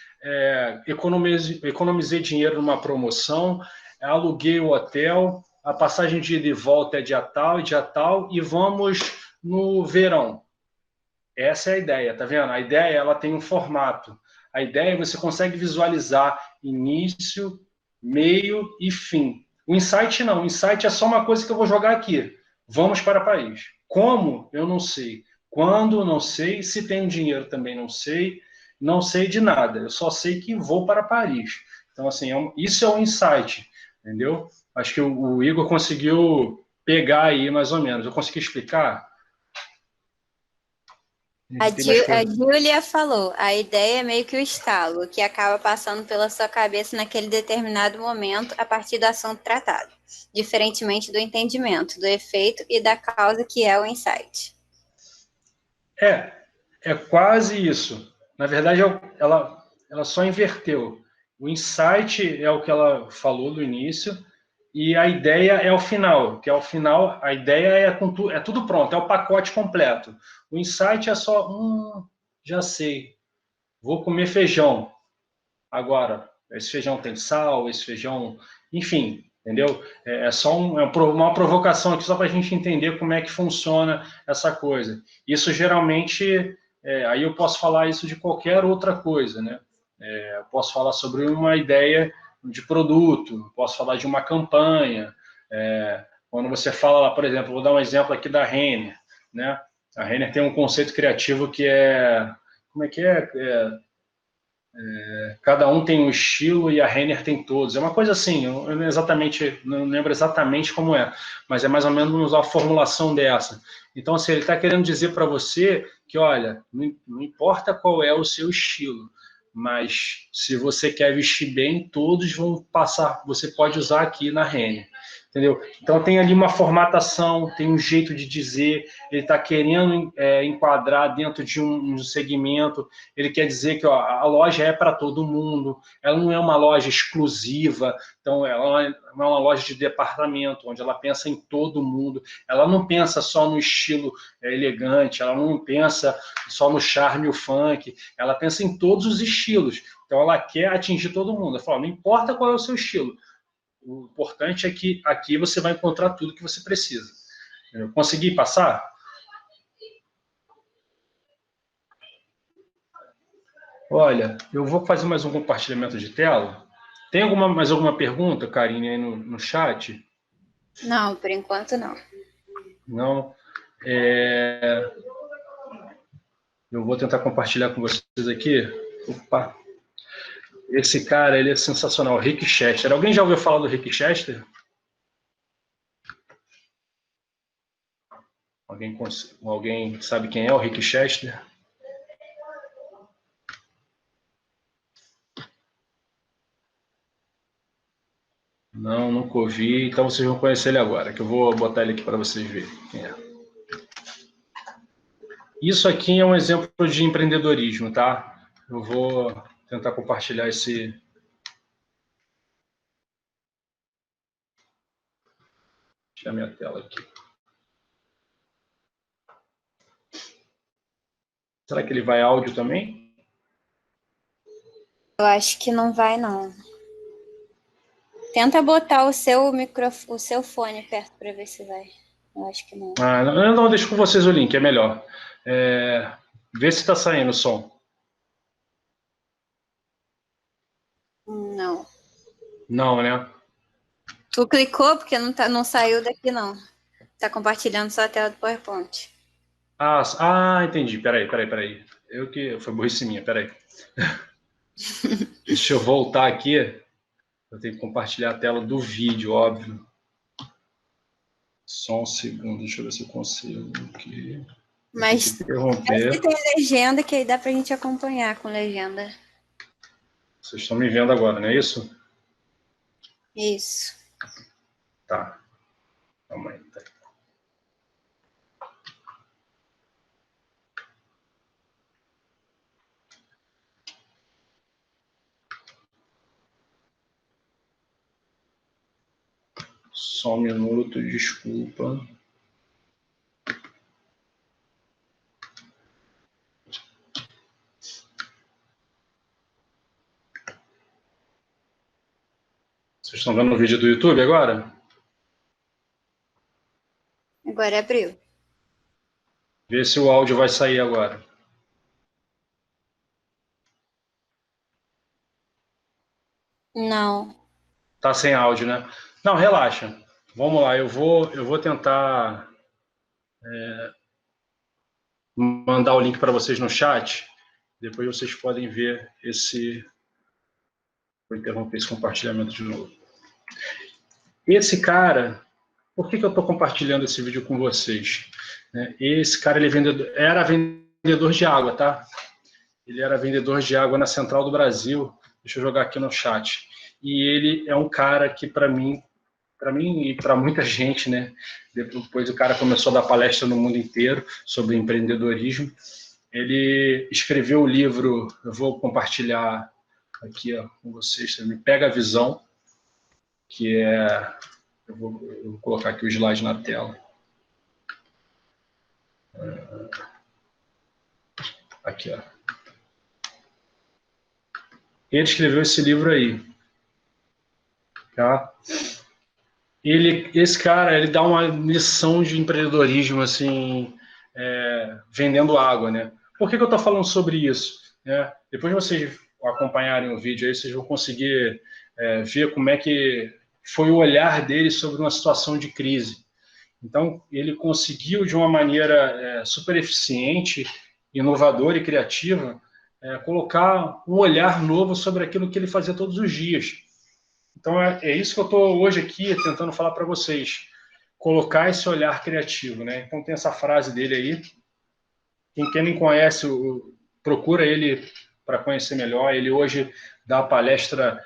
[SPEAKER 1] economizei dinheiro numa promoção, aluguei o hotel, a passagem de ida e volta é dia tal, e vamos no verão. Essa é a ideia, tá vendo? A ideia, ela tem um formato. A ideia, você consegue visualizar início, meio e fim. O insight não, o insight é só uma coisa que eu vou jogar aqui. Vamos para Paris. Como? Eu não sei. Quando? Não sei. Se tenho dinheiro também não sei. Não sei de nada. Eu só sei que vou para Paris. Então, assim, isso é um insight, entendeu? Acho que o Igor conseguiu pegar aí mais ou menos. Eu consegui explicar?
[SPEAKER 2] A Júlia falou, a ideia é meio que o estalo, que acaba passando pela sua cabeça naquele determinado momento a partir do assunto tratado, diferentemente do entendimento, do efeito e da causa que é o insight.
[SPEAKER 1] É quase isso. Na verdade, ela só inverteu. O insight é o que ela falou no início e a ideia é o final, que ao final a ideia é tudo pronto, é o pacote completo. O insight é só, já sei, vou comer feijão. Agora, esse feijão tem sal, esse feijão, enfim, entendeu? É só uma provocação aqui só para a gente entender como é que funciona essa coisa. Isso geralmente, aí eu posso falar isso de qualquer outra coisa, né? Eu posso falar sobre uma ideia de produto, posso falar de uma campanha. Quando você fala lá, por exemplo, vou dar um exemplo aqui da Renner, né? A Renner tem um conceito criativo que como é que é? Cada um tem um estilo e a Renner tem todos. É uma coisa assim, eu não lembro exatamente como é, mas é mais ou menos a formulação dessa. Então, assim, ele está querendo dizer para você que, olha, não importa qual é o seu estilo, mas se você quer vestir bem, todos vão passar, você pode usar aqui na Renner. Entendeu? Então tem ali uma formatação, tem um jeito de dizer, ele está querendo enquadrar dentro de um segmento, ele quer dizer que a loja é para todo mundo, ela não é uma loja exclusiva, então ela não é uma loja de departamento, onde ela pensa em todo mundo, ela não pensa só no estilo elegante, ela não pensa só no charme e o funk, ela pensa em todos os estilos, então ela quer atingir todo mundo, ela fala, não importa qual é o seu estilo, o importante é que aqui você vai encontrar tudo que você precisa. Consegui passar? Olha, eu vou fazer mais um compartilhamento de tela. Tem mais alguma pergunta, Karine, aí no chat?
[SPEAKER 2] Não, por enquanto não.
[SPEAKER 1] Não. Eu vou tentar compartilhar com vocês aqui. Opa! Esse cara, ele é sensacional, Rick Chester. Alguém já ouviu falar do Rick Chester? Alguém sabe quem é o Rick Chester? Não, nunca ouvi. Então vocês vão conhecer ele agora, que eu vou botar ele aqui para vocês verem quem é. Isso aqui é um exemplo de empreendedorismo, tá? Eu vou tentar compartilhar esse... Deixa a minha tela aqui. Será que ele vai áudio também?
[SPEAKER 2] Eu acho que não vai, não. Tenta botar o seu fone perto para ver se vai. Eu acho que não.
[SPEAKER 1] Ah, não, deixa com vocês o link, é melhor. Vê se está saindo o som.
[SPEAKER 2] Não.
[SPEAKER 1] Não, né?
[SPEAKER 2] Tu clicou porque não saiu daqui, não. Tá compartilhando só a tela do PowerPoint.
[SPEAKER 1] Entendi. Peraí. Foi burrice minha, peraí. Deixa eu voltar aqui. Eu tenho que compartilhar a tela do vídeo, óbvio. Só um segundo, deixa eu ver se eu consigo aqui.
[SPEAKER 2] Mas
[SPEAKER 1] interromper.
[SPEAKER 2] tem legenda que aí dá pra gente acompanhar com legenda.
[SPEAKER 1] Vocês estão me vendo agora, não é isso?
[SPEAKER 2] Isso.
[SPEAKER 1] Tá. Calma aí. Tá. Só um minuto, desculpa. Vocês estão vendo o vídeo do YouTube agora?
[SPEAKER 2] Agora abriu.
[SPEAKER 1] Vê se o áudio vai sair agora.
[SPEAKER 2] Não.
[SPEAKER 1] Tá sem áudio, né? Não, relaxa. Vamos lá, eu vou tentar mandar o link para vocês no chat. Depois vocês podem ver esse... Vou interromper esse compartilhamento de novo. Esse cara... Por que eu estou compartilhando esse vídeo com vocês? Esse cara ele era vendedor de água, tá? Ele era vendedor de água na Central do Brasil. Deixa eu jogar aqui no chat. E ele é um cara que, para mim e para muita gente, né? Depois o cara começou a dar palestra no mundo inteiro sobre empreendedorismo. Ele escreveu o livro, eu vou compartilhar aqui ó, com vocês também, Pega a Visão, que é... Eu vou colocar aqui o slide na tela. Aqui, ó. Ele escreveu esse livro aí. Tá? Esse cara, ele dá uma lição de empreendedorismo, assim, vendendo água, né? Por que eu estou falando sobre isso? Depois de vocês acompanharem o vídeo aí, vocês vão conseguir ver como é que foi o olhar dele sobre uma situação de crise. Então, ele conseguiu, de uma maneira super eficiente, inovadora e criativa, colocar um olhar novo sobre aquilo que ele fazia todos os dias. Então, é isso que eu estou hoje aqui tentando falar para vocês. Colocar esse olhar criativo, né? Então, tem essa frase dele aí. Quem não conhece, procura ele para conhecer melhor. Ele hoje dá palestra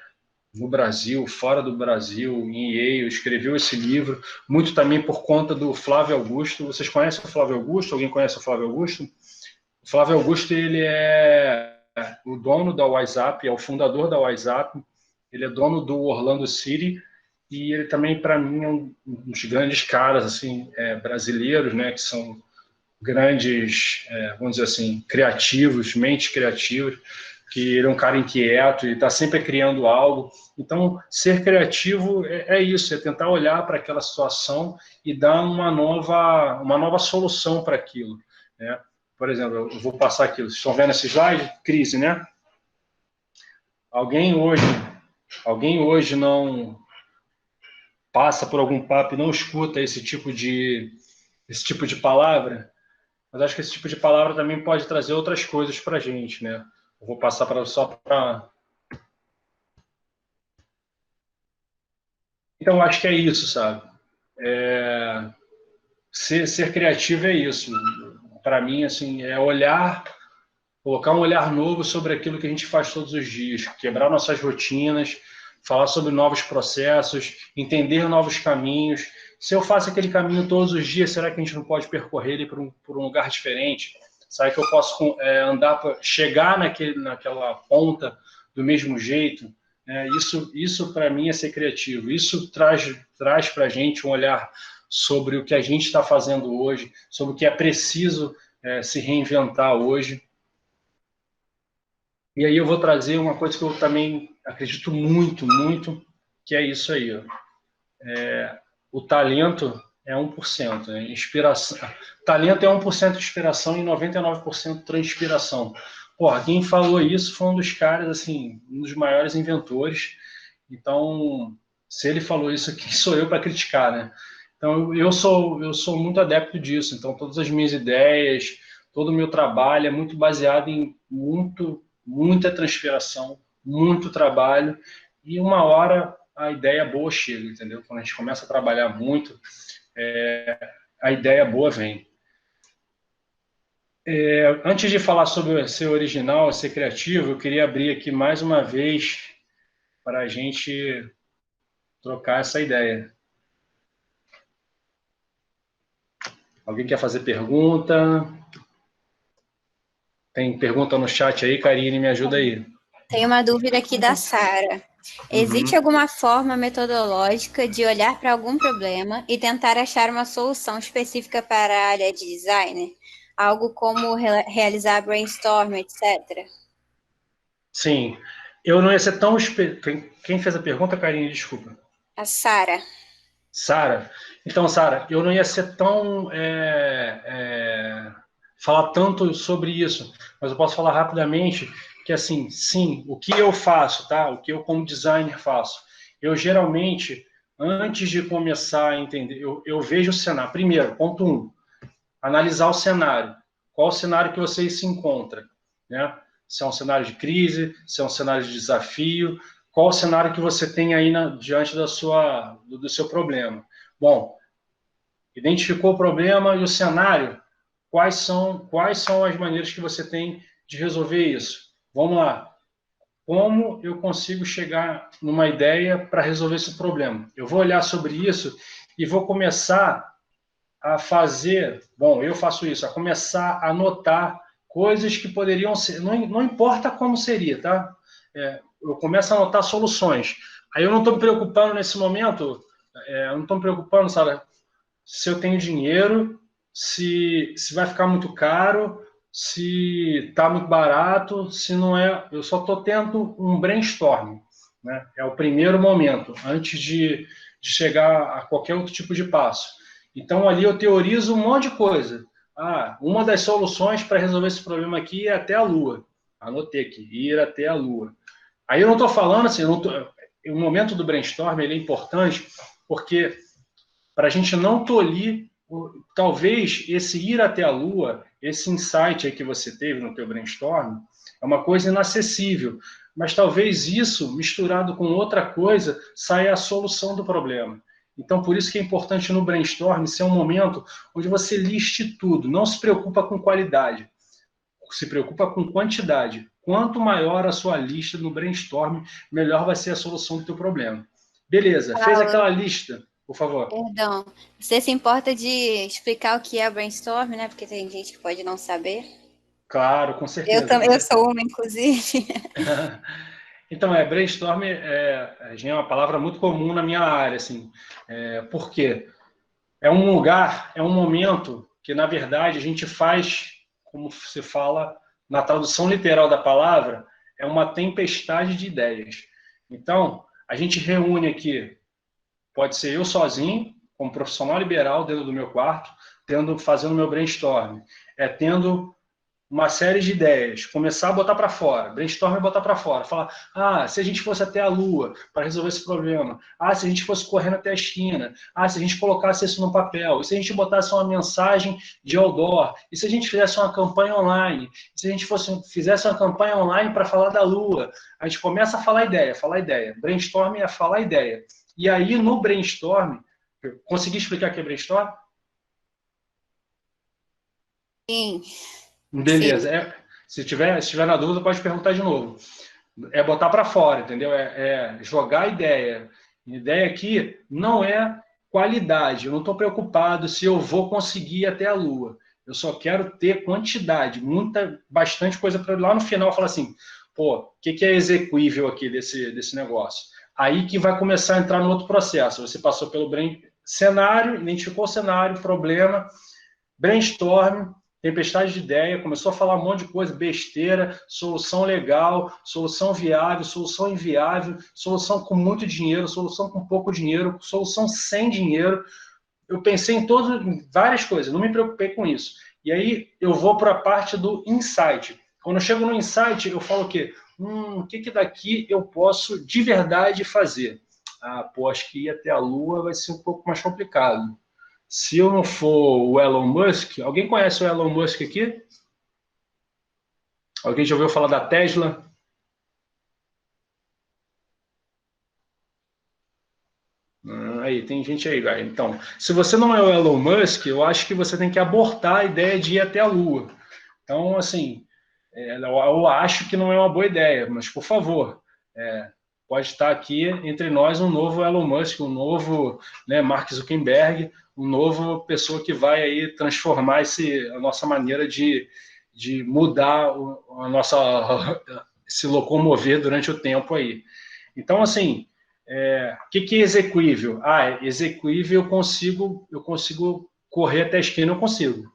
[SPEAKER 1] no Brasil, fora do Brasil, em Yale, escreveu esse livro, muito também por conta do Flávio Augusto. Vocês conhecem o Flávio Augusto? Alguém conhece o Flávio Augusto? O Flávio Augusto, ele é o dono da WhatsApp, é o fundador da WhatsApp, ele é dono do Orlando City, e ele também, para mim, é um dos grandes caras assim, brasileiros, né, que são grandes, vamos dizer assim, criativos, mentes criativas, que ele é um cara inquieto e está sempre criando algo. Então, ser criativo é isso, é tentar olhar para aquela situação e dar uma nova solução para aquilo, né? Por exemplo, eu vou passar aqui, vocês estão vendo esse slide? Crise, né? Alguém hoje não passa por algum papo e não escuta esse tipo de palavra? Mas acho que esse tipo de palavra também pode trazer outras coisas para a gente, né? Eu vou passar só para... Então, acho que é isso, sabe? ser criativo é isso. Para mim, assim, é olhar, colocar um olhar novo sobre aquilo que a gente faz todos os dias, quebrar nossas rotinas, falar sobre novos processos, entender novos caminhos. Se eu faço aquele caminho todos os dias, será que a gente não pode percorrer ele por um lugar diferente? Será que eu posso andar, chegar naquela ponta do mesmo jeito? Isso para mim é ser criativo. Isso traz para a gente um olhar sobre o que a gente está fazendo hoje, sobre o que é preciso se reinventar hoje. E aí eu vou trazer uma coisa que eu também acredito muito, muito, que é isso aí. Ó. O talento é 1%. Inspiração. Talento é 1% de inspiração e 99% transpiração. Porra, quem falou isso foi um dos caras, assim, um dos maiores inventores. Então, se ele falou isso, quem sou eu para criticar, né? Então, eu sou muito adepto disso. Então, todas as minhas ideias, todo o meu trabalho é muito baseado em muita transpiração, muito trabalho, e uma hora a ideia boa chega, entendeu? Quando a gente começa a trabalhar muito, a ideia boa vem. Antes de falar sobre ser original, ser criativo, eu queria abrir aqui mais uma vez para a gente trocar essa ideia. Alguém quer fazer pergunta? Tem pergunta no chat aí, Karine, me ajuda aí.
[SPEAKER 2] Tem uma dúvida aqui da Sara. Existe alguma forma metodológica de olhar para algum problema e tentar achar uma solução específica para a área de designer? Algo como realizar brainstorm, etc.
[SPEAKER 1] Sim. Eu não ia ser tão... Quem fez a pergunta, Karine? Desculpa.
[SPEAKER 2] A Sara.
[SPEAKER 1] Sara. Então, Sara, eu não ia ser tão... falar tanto sobre isso, mas eu posso falar rapidamente que, assim, sim, o que eu faço, tá? O que eu, como designer, faço. Eu, geralmente, antes de começar a entender, eu vejo o cenário. Primeiro, ponto 1, analisar o cenário. Qual o cenário que você se encontra, né? Se é um cenário de crise, se é um cenário de desafio, qual o cenário que você tem aí diante do seu problema. Bom, identificou o problema e o cenário, quais são as maneiras que você tem de resolver isso? Vamos lá. Como eu consigo chegar numa ideia para resolver esse problema? Eu vou olhar sobre isso e vou começar a fazer, eu faço isso, a começar a anotar coisas que poderiam ser, não importa como seria, tá? Eu começo a anotar soluções. Aí eu não estou me preocupando nesse momento, eu não estou me preocupando, sabe, se eu tenho dinheiro, se vai ficar muito caro, se está muito barato, se não é. Eu só estou tendo um brainstorm, né? É o primeiro momento, antes de chegar a qualquer outro tipo de passo. Então, ali eu teorizo um monte de coisa. Uma das soluções para resolver esse problema aqui é até a Lua. Anotei aqui, ir até a Lua. Aí eu não estou falando assim, o momento do brainstorm ele é importante porque para a gente não tolir, talvez esse ir até a Lua, esse insight aí que você teve no teu brainstorm, é uma coisa inacessível, mas talvez isso, misturado com outra coisa, saia a solução do problema. Então, por isso que é importante no brainstorm ser um momento onde você liste tudo, não se preocupa com qualidade, se preocupa com quantidade. Quanto maior a sua lista no brainstorm, melhor vai ser a solução do teu problema. Beleza, fez aquela lista, por favor.
[SPEAKER 2] Perdão, você se importa de explicar o que é brainstorm, né? Porque tem gente que pode não saber.
[SPEAKER 1] Claro, com certeza.
[SPEAKER 2] Eu sou uma, inclusive.
[SPEAKER 1] Então, brainstorm é uma palavra muito comum na minha área, assim. Por quê? É um lugar, é um momento que, na verdade, a gente faz, como se fala na tradução literal da palavra, é uma tempestade de ideias. Então, a gente reúne aqui, pode ser eu sozinho, como profissional liberal dentro do meu quarto, fazendo meu brainstorm, tendo uma série de ideias, começar a botar para fora, brainstorm e botar para fora, falar, se a gente fosse até a Lua para resolver esse problema, se a gente fosse correndo até a esquina, se a gente colocasse isso no papel, e se a gente botasse uma mensagem de outdoor, e se a gente fizesse uma campanha online, se a gente fizesse uma campanha online para falar da Lua, a gente começa a falar ideia, brainstorm é falar ideia, e aí no brainstorm, consegui explicar o que é brainstorm?
[SPEAKER 2] Sim.
[SPEAKER 1] Beleza. Se tiver na dúvida, pode perguntar de novo. É botar para fora, entendeu? É jogar a ideia. A ideia aqui não é qualidade. Eu não estou preocupado se eu vou conseguir ir até a Lua. Eu só quero ter quantidade, bastante coisa para lá no final falar assim, pô, o que é execuível aqui desse negócio? Aí que vai começar a entrar no outro processo. Você passou pelo cenário, identificou o cenário, problema, brainstorm, tempestade de ideia, começou a falar um monte de coisa, besteira, solução legal, solução viável, solução inviável, solução com muito dinheiro, solução com pouco dinheiro, solução sem dinheiro. Eu pensei em várias coisas, não me preocupei com isso. E aí eu vou para a parte do insight. Quando eu chego no insight, eu falo o quê? O que daqui eu posso de verdade fazer? Pô, acho que ir até a Lua vai ser um pouco mais complicado. Se eu não for o Elon Musk, alguém conhece o Elon Musk aqui? Alguém já ouviu falar da Tesla? Aí, tem gente aí, velho. Então, se você não é o Elon Musk, eu acho que você tem que abortar a ideia de ir até a Lua. Então, assim, eu acho que não é uma boa ideia, mas, por favor, pode estar aqui entre nós um novo Elon Musk, um novo, né, Mark Zuckerberg, um novo pessoa que vai aí transformar a nossa maneira de mudar se locomover durante o tempo aí. Então, assim, o que é execuível? Execuível eu consigo correr até a esquina, eu consigo.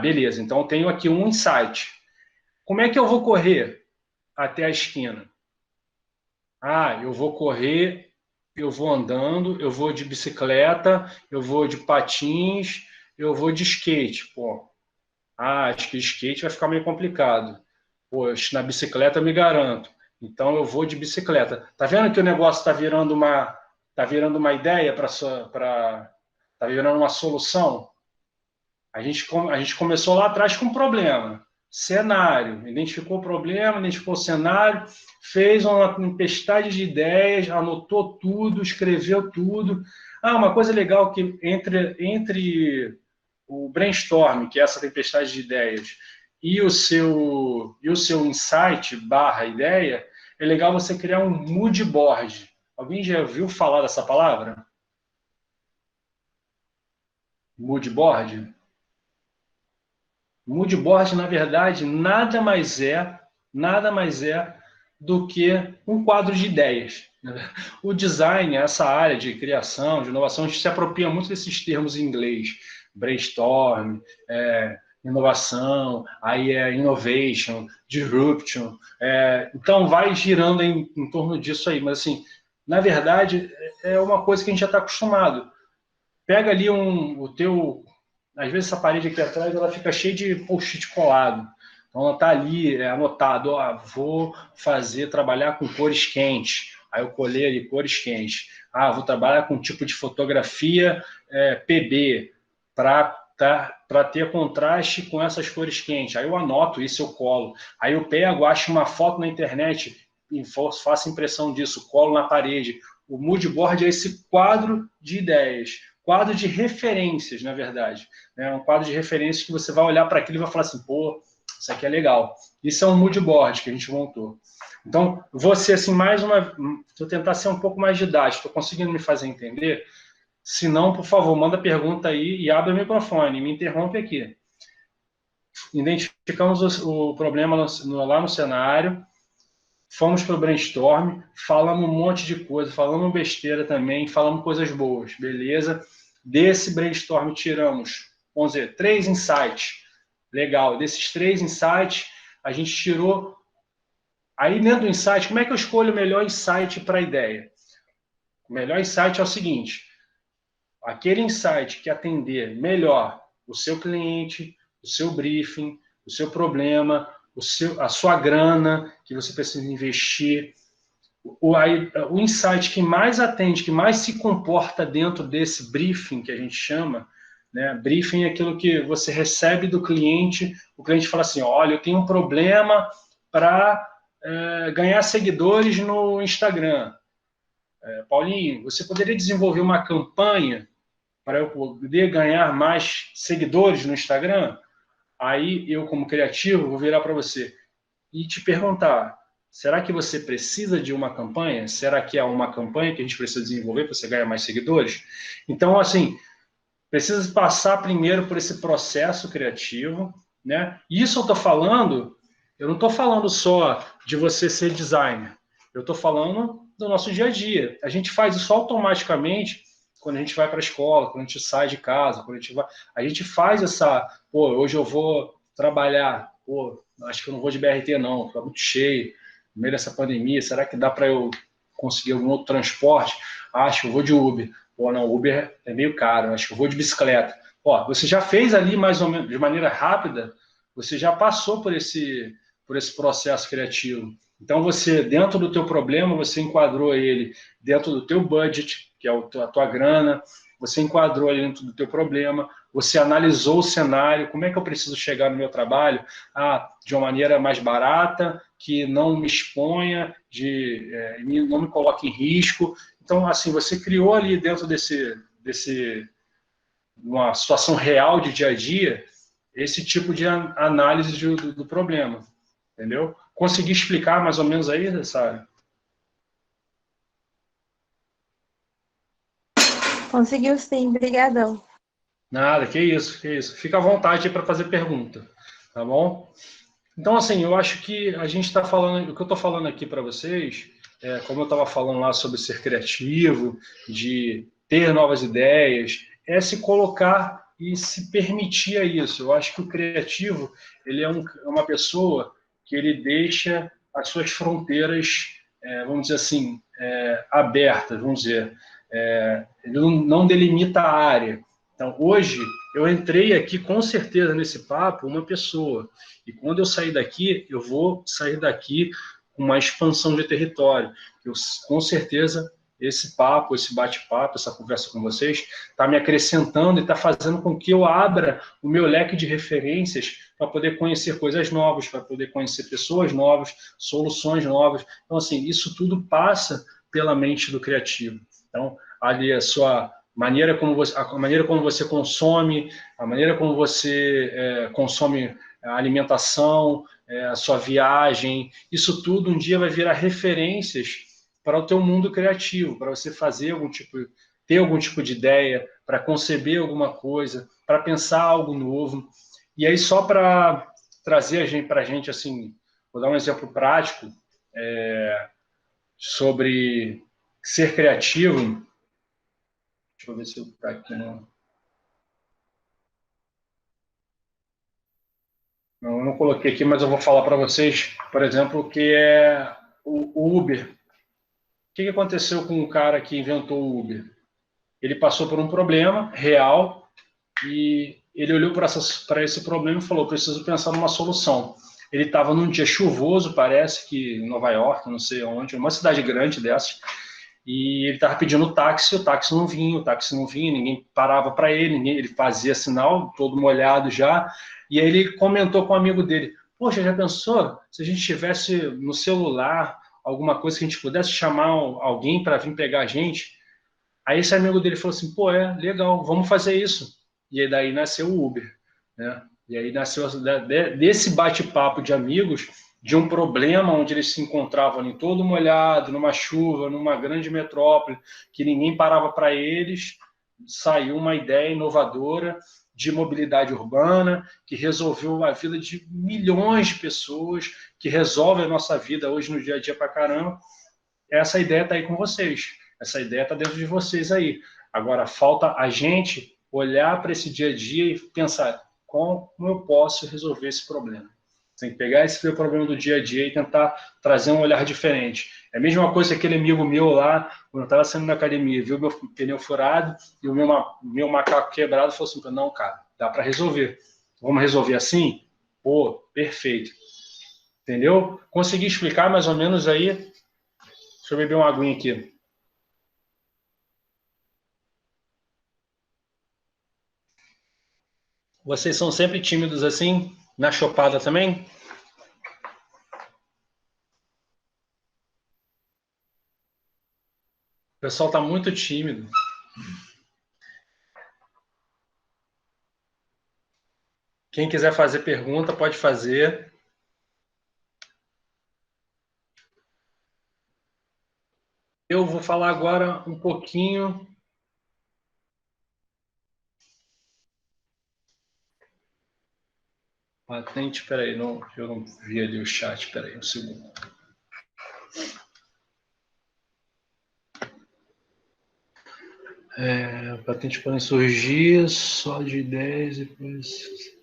[SPEAKER 1] Beleza, então eu tenho aqui um insight. Como é que eu vou correr até a esquina? Eu vou correr, eu vou andando, eu vou de bicicleta, eu vou de patins, eu vou de skate. Pô, acho que skate vai ficar meio complicado. Pô, na bicicleta eu me garanto. Então eu vou de bicicleta. Tá vendo que o negócio está virando uma ideia tá virando uma solução? A gente começou lá atrás com um problema. Cenário. Identificou o problema, identificou o cenário, fez uma tempestade de ideias, anotou tudo, escreveu tudo. Uma coisa legal que entre o brainstorm, que é essa tempestade de ideias, e o seu insight / ideia, é legal você criar um mood board. Alguém já ouviu falar dessa palavra? Mood board? Mood board, na verdade, nada mais é do que um quadro de ideias. O design, essa área de criação, de inovação, a gente se apropria muito desses termos em inglês. Brainstorm, inovação, aí innovation, disruption. Então, vai girando em torno disso aí. Mas, assim, na verdade, é uma coisa que a gente já está acostumado. Pega ali o teu... Às vezes essa parede aqui atrás ela fica cheia de post-it colado. Então ela está ali anotado, vou trabalhar com cores quentes. Aí eu colei ali cores quentes. Vou trabalhar com um tipo de fotografia PB para ter contraste com essas cores quentes. Aí eu anoto isso, eu colo. Aí eu pego, acho uma foto na internet e faço impressão disso, colo na parede. O mood board é esse quadro de ideias. Quadro de referências, na verdade. Um quadro de referências que você vai olhar para aquilo e vai falar assim, pô, isso aqui é legal. Isso é um mood board que a gente montou. Então, você, assim, vou tentar ser um pouco mais didático. Estou conseguindo me fazer entender? Se não, por favor, manda pergunta aí e abre o microfone. Me interrompe aqui. Identificamos o problema lá no cenário. Fomos para o brainstorm, falamos um monte de coisa, falamos besteira também, falamos coisas boas, beleza? Desse brainstorm tiramos, vamos dizer, 3 insights. Legal, desses 3 insights, a gente tirou... Aí dentro do insight, como é que eu escolho o melhor insight para a ideia? O melhor insight é o seguinte, aquele insight que atender melhor o seu cliente, o seu briefing, o seu problema, a sua grana que você precisa investir, o insight que mais atende, que mais se comporta dentro desse briefing que a gente chama, né? Briefing é aquilo que você recebe do cliente, o cliente fala assim, olha, eu tenho um problema para ganhar seguidores no Instagram. Paulinho, você poderia desenvolver uma campanha para eu poder ganhar mais seguidores no Instagram? Aí eu, como criativo, vou virar para você e te perguntar: será que você precisa de uma campanha? Será que é uma campanha que a gente precisa desenvolver para você ganhar mais seguidores? Então, assim, precisa passar primeiro por esse processo criativo, né? Isso eu não estou falando só de você ser designer, eu estou falando do nosso dia a dia. A gente faz isso automaticamente quando a gente vai para a escola, quando a gente sai de casa, quando a gente faz pô, hoje eu vou trabalhar, pô, acho que eu não vou de BRT não, está muito cheio, no meio dessa pandemia, será que dá para eu conseguir algum outro transporte? Acho que eu vou de Uber. Pô, não, Uber é meio caro, acho que eu vou de bicicleta. Ó, você já fez ali mais ou menos de maneira rápida, você já passou por esse processo criativo. Então você, dentro do teu problema, você enquadrou ele dentro do teu budget, que é a tua grana, você enquadrou ele dentro do teu problema, você analisou o cenário, como é que eu preciso chegar no meu trabalho? De uma maneira mais barata, que não me exponha, não me coloque em risco. Então, assim, você criou ali dentro uma situação real de dia a dia, esse tipo de análise do problema, entendeu? Consegui explicar mais ou menos aí, sabe?
[SPEAKER 4] Conseguiu sim, brigadão.
[SPEAKER 1] Nada, que isso, que isso. Fica à vontade para fazer pergunta, tá bom? Então, assim, eu acho que a gente está falando, o que eu estou falando aqui para vocês, como eu estava falando lá sobre ser criativo, de ter novas ideias, é se colocar e se permitir a isso. Eu acho que o criativo, ele é uma pessoa que ele deixa as suas fronteiras, vamos dizer assim, abertas, vamos dizer. Ele não delimita a área. Então, hoje, eu entrei aqui com certeza nesse papo uma pessoa. E quando eu sair daqui, eu vou sair daqui com uma expansão de território. Com certeza, esse papo, esse bate-papo, essa conversa com vocês, está me acrescentando e está fazendo com que eu abra o meu leque de referências para poder conhecer coisas novas, para poder conhecer pessoas novas, soluções novas. Então, assim, isso tudo passa pela mente do criativo. Então, ali a maneira como você consome, a maneira como você consome a alimentação, a sua viagem, isso tudo um dia vai virar referências para o teu mundo criativo, para você ter algum tipo de ideia, para conceber alguma coisa, para pensar algo novo. E aí, só para trazer para a gente, assim, vou dar um exemplo prático sobre ser criativo. Deixa eu ver se eu tá aqui no... Não, eu não coloquei aqui, mas eu vou falar para vocês, por exemplo, que é o Uber. O que aconteceu com o cara que inventou o Uber? Ele passou por um problema real e ele olhou para esse problema e falou: preciso pensar numa solução. Ele estava num dia chuvoso, parece que em Nova York, não sei onde, uma cidade grande dessas, e ele estava pedindo táxi, o táxi não vinha, ninguém parava para ele, ele fazia sinal, todo molhado já, e aí ele comentou com um amigo dele: poxa, já pensou se a gente tivesse no celular alguma coisa que a gente pudesse chamar alguém para vir pegar a gente? Aí esse amigo dele falou assim: pô, legal, vamos fazer isso. E aí daí nasceu o Uber, né? E aí nasceu desse bate-papo de amigos, de um problema onde eles se encontravam ali todo molhado, numa chuva, numa grande metrópole, que ninguém parava para eles, saiu uma ideia inovadora de mobilidade urbana, que resolveu a vida de milhões de pessoas, que resolve a nossa vida hoje no dia a dia para caramba. Essa ideia está aí com vocês. Essa ideia está dentro de vocês aí. Agora, falta a gente olhar para esse dia a dia e pensar: como eu posso resolver esse problema? Tem que pegar esse problema do dia a dia e tentar trazer um olhar diferente. É a mesma coisa que aquele amigo meu lá, quando eu estava saindo da academia, viu meu pneu furado e o meu macaco quebrado, falou assim: não, cara, dá para resolver. Vamos resolver assim? Pô, perfeito. Entendeu? Consegui explicar mais ou menos aí. Deixa eu beber uma aguinha aqui. Vocês são sempre tímidos assim? Na chopada também? O pessoal está muito tímido. Quem quiser fazer pergunta, pode fazer. Eu vou falar agora um pouquinho. Patente, espera aí, eu não vi ali o chat, espera aí um segundo. Patentes podem surgir só de ideias e depois...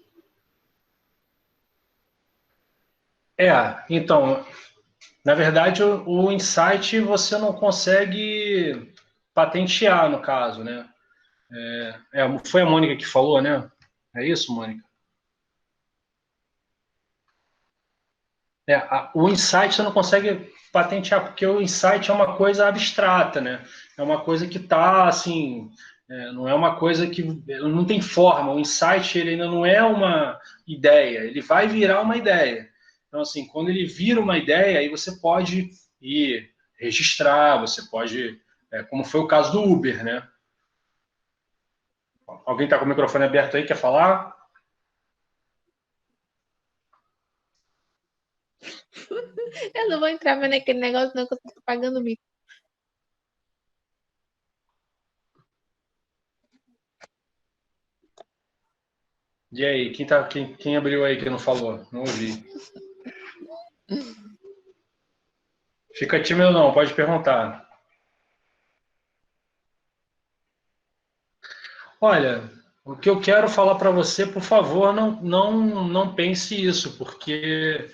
[SPEAKER 1] Então, na verdade, o insight você não consegue patentear, no caso, né? Foi a Mônica que falou, né? É isso, Mônica? O insight você não consegue patentear, porque o insight é uma coisa abstrata, né? É uma coisa que está, assim, não é uma coisa que não tem forma. O insight, ele ainda não é uma ideia, ele vai virar uma ideia. Então, assim, quando ele vira uma ideia, aí você pode ir registrar, você pode, como foi o caso do Uber, né? Alguém está com o microfone aberto aí, quer falar?
[SPEAKER 5] Eu não vou entrar mais naquele negócio, não, que eu tô pagando o mico.
[SPEAKER 1] E aí, quem abriu aí que não falou? Não ouvi. Fica tímido não, pode perguntar. Olha, o que eu quero falar para você, por favor, não pense isso, porque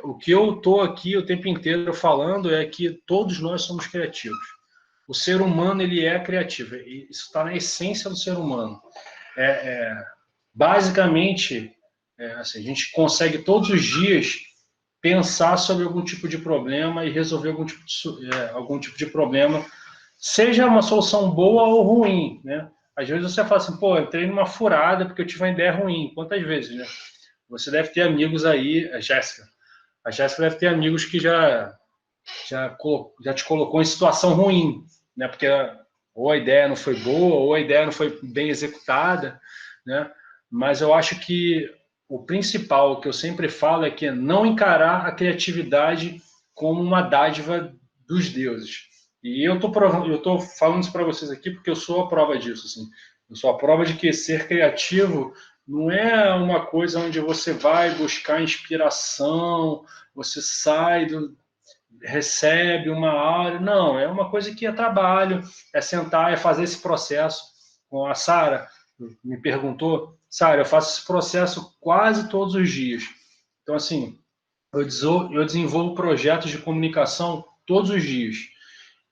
[SPEAKER 1] o que eu estou aqui o tempo inteiro falando é que todos nós somos criativos. O ser humano, ele é criativo, isso está na essência do ser humano. Basicamente, assim, a gente consegue todos os dias pensar sobre algum tipo de problema e resolver algum tipo de problema, seja uma solução boa ou ruim, né? Às vezes você fala assim, pô, eu entrei numa furada porque eu tive uma ideia ruim. Quantas vezes, né? Você deve ter amigos aí, a Jéssica deve ter amigos que já te colocou em situação ruim, né? Porque ou a ideia não foi boa, ou a ideia não foi bem executada, né? Mas eu acho que o principal que eu sempre falo é que é não encarar a criatividade como uma dádiva dos deuses. E eu tô falando isso para vocês aqui porque eu sou a prova disso, assim. Eu sou a prova de que ser criativo não é uma coisa onde você vai buscar inspiração, você recebe uma aula. Não, é uma coisa que é trabalho, é sentar, é fazer esse processo. Com a Sara, me perguntou, Sara, eu faço esse processo quase todos os dias. Então, assim, eu desenvolvo projetos de comunicação todos os dias.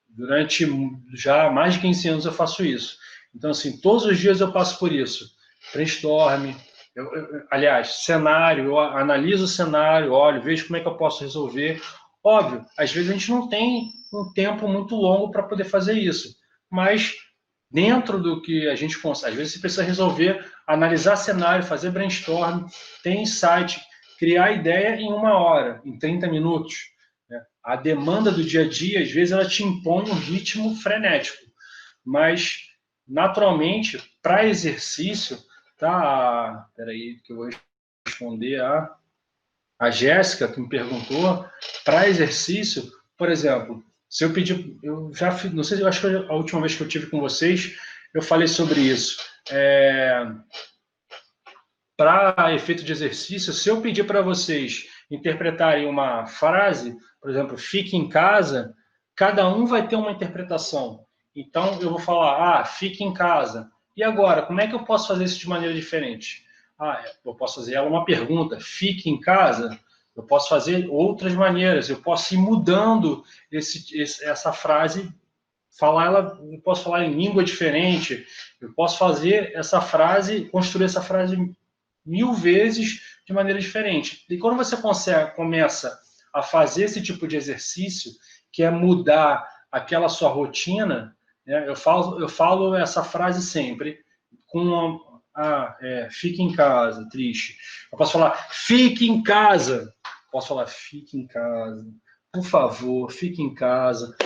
[SPEAKER 1] Durante já mais de 15 anos eu faço isso. Então, assim, todos os dias eu passo por isso. Brainstorm, aliás, cenário, eu analiso o cenário, olho, vejo como é que eu posso resolver. Óbvio, às vezes a gente não tem um tempo muito longo para poder fazer isso, mas dentro do que a gente consegue, às vezes você precisa resolver, analisar cenário, fazer brainstorm, ter insight, criar ideia em 1 hora, em 30 minutos. A demanda do dia a dia, às vezes, ela te impõe um ritmo frenético, mas, naturalmente, para exercício, tá? Peraí, que eu vou responder a Jéssica, que me perguntou, para exercício, por exemplo, se eu pedir, eu já fiz, não sei, eu acho que a última vez que eu tive com vocês, eu falei sobre isso. Para efeito de exercício, se eu pedir para vocês interpretarem uma frase, por exemplo, fique em casa, cada um vai ter uma interpretação. Então, eu vou falar, fique em casa. E agora, como é que eu posso fazer isso de maneira diferente? Eu posso fazer ela uma pergunta, fique em casa? Eu posso fazer outras maneiras, eu posso ir mudando essa frase, eu posso falar em língua diferente, eu posso fazer essa frase, construir essa frase 1000 vezes de maneira diferente. E quando você começa a fazer esse tipo de exercício, que é mudar aquela sua rotina, né? Eu falo essa frase sempre, fique em casa, triste. Eu posso falar, fique em casa. Posso falar, fique em casa. Por favor, fique em casa.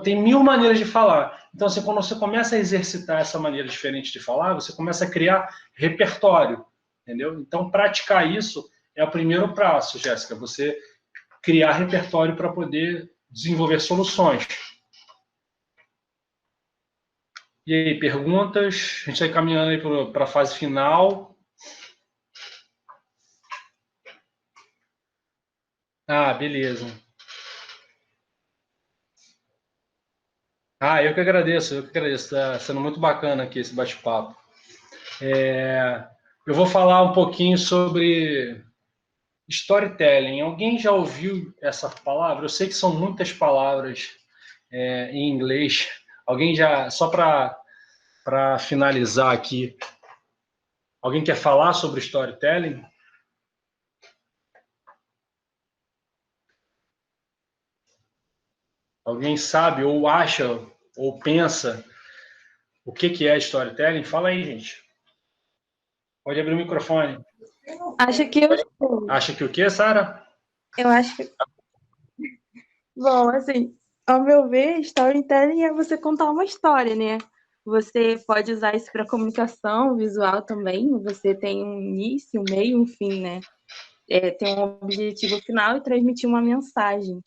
[SPEAKER 1] Tem 1000 maneiras de falar. Então, quando você começa a exercitar essa maneira diferente de falar, você começa a criar repertório. entendeu? Então, praticar isso é o primeiro passo, Jéssica, você criar repertório para poder desenvolver soluções. E aí, perguntas? A gente está caminhando aí para a fase final. Ah, beleza. Ah, eu que agradeço, Está sendo muito bacana aqui esse bate-papo. Eu vou falar um pouquinho sobre storytelling. Alguém já ouviu essa palavra? Eu sei que são muitas palavras em inglês. Alguém já, só para finalizar aqui, alguém quer falar sobre storytelling? Alguém sabe ou acha ou pensa o que é storytelling? Fala aí, gente. Pode abrir o microfone.
[SPEAKER 4] Acho que eu sei.
[SPEAKER 1] Acha que o quê, Sara?
[SPEAKER 4] Eu acho que. Bom, assim, ao meu ver, storytelling é você contar uma história, né? Você pode usar isso para comunicação visual também. Você tem um início, um meio, um fim, né? Tem um objetivo final e transmitir uma mensagem.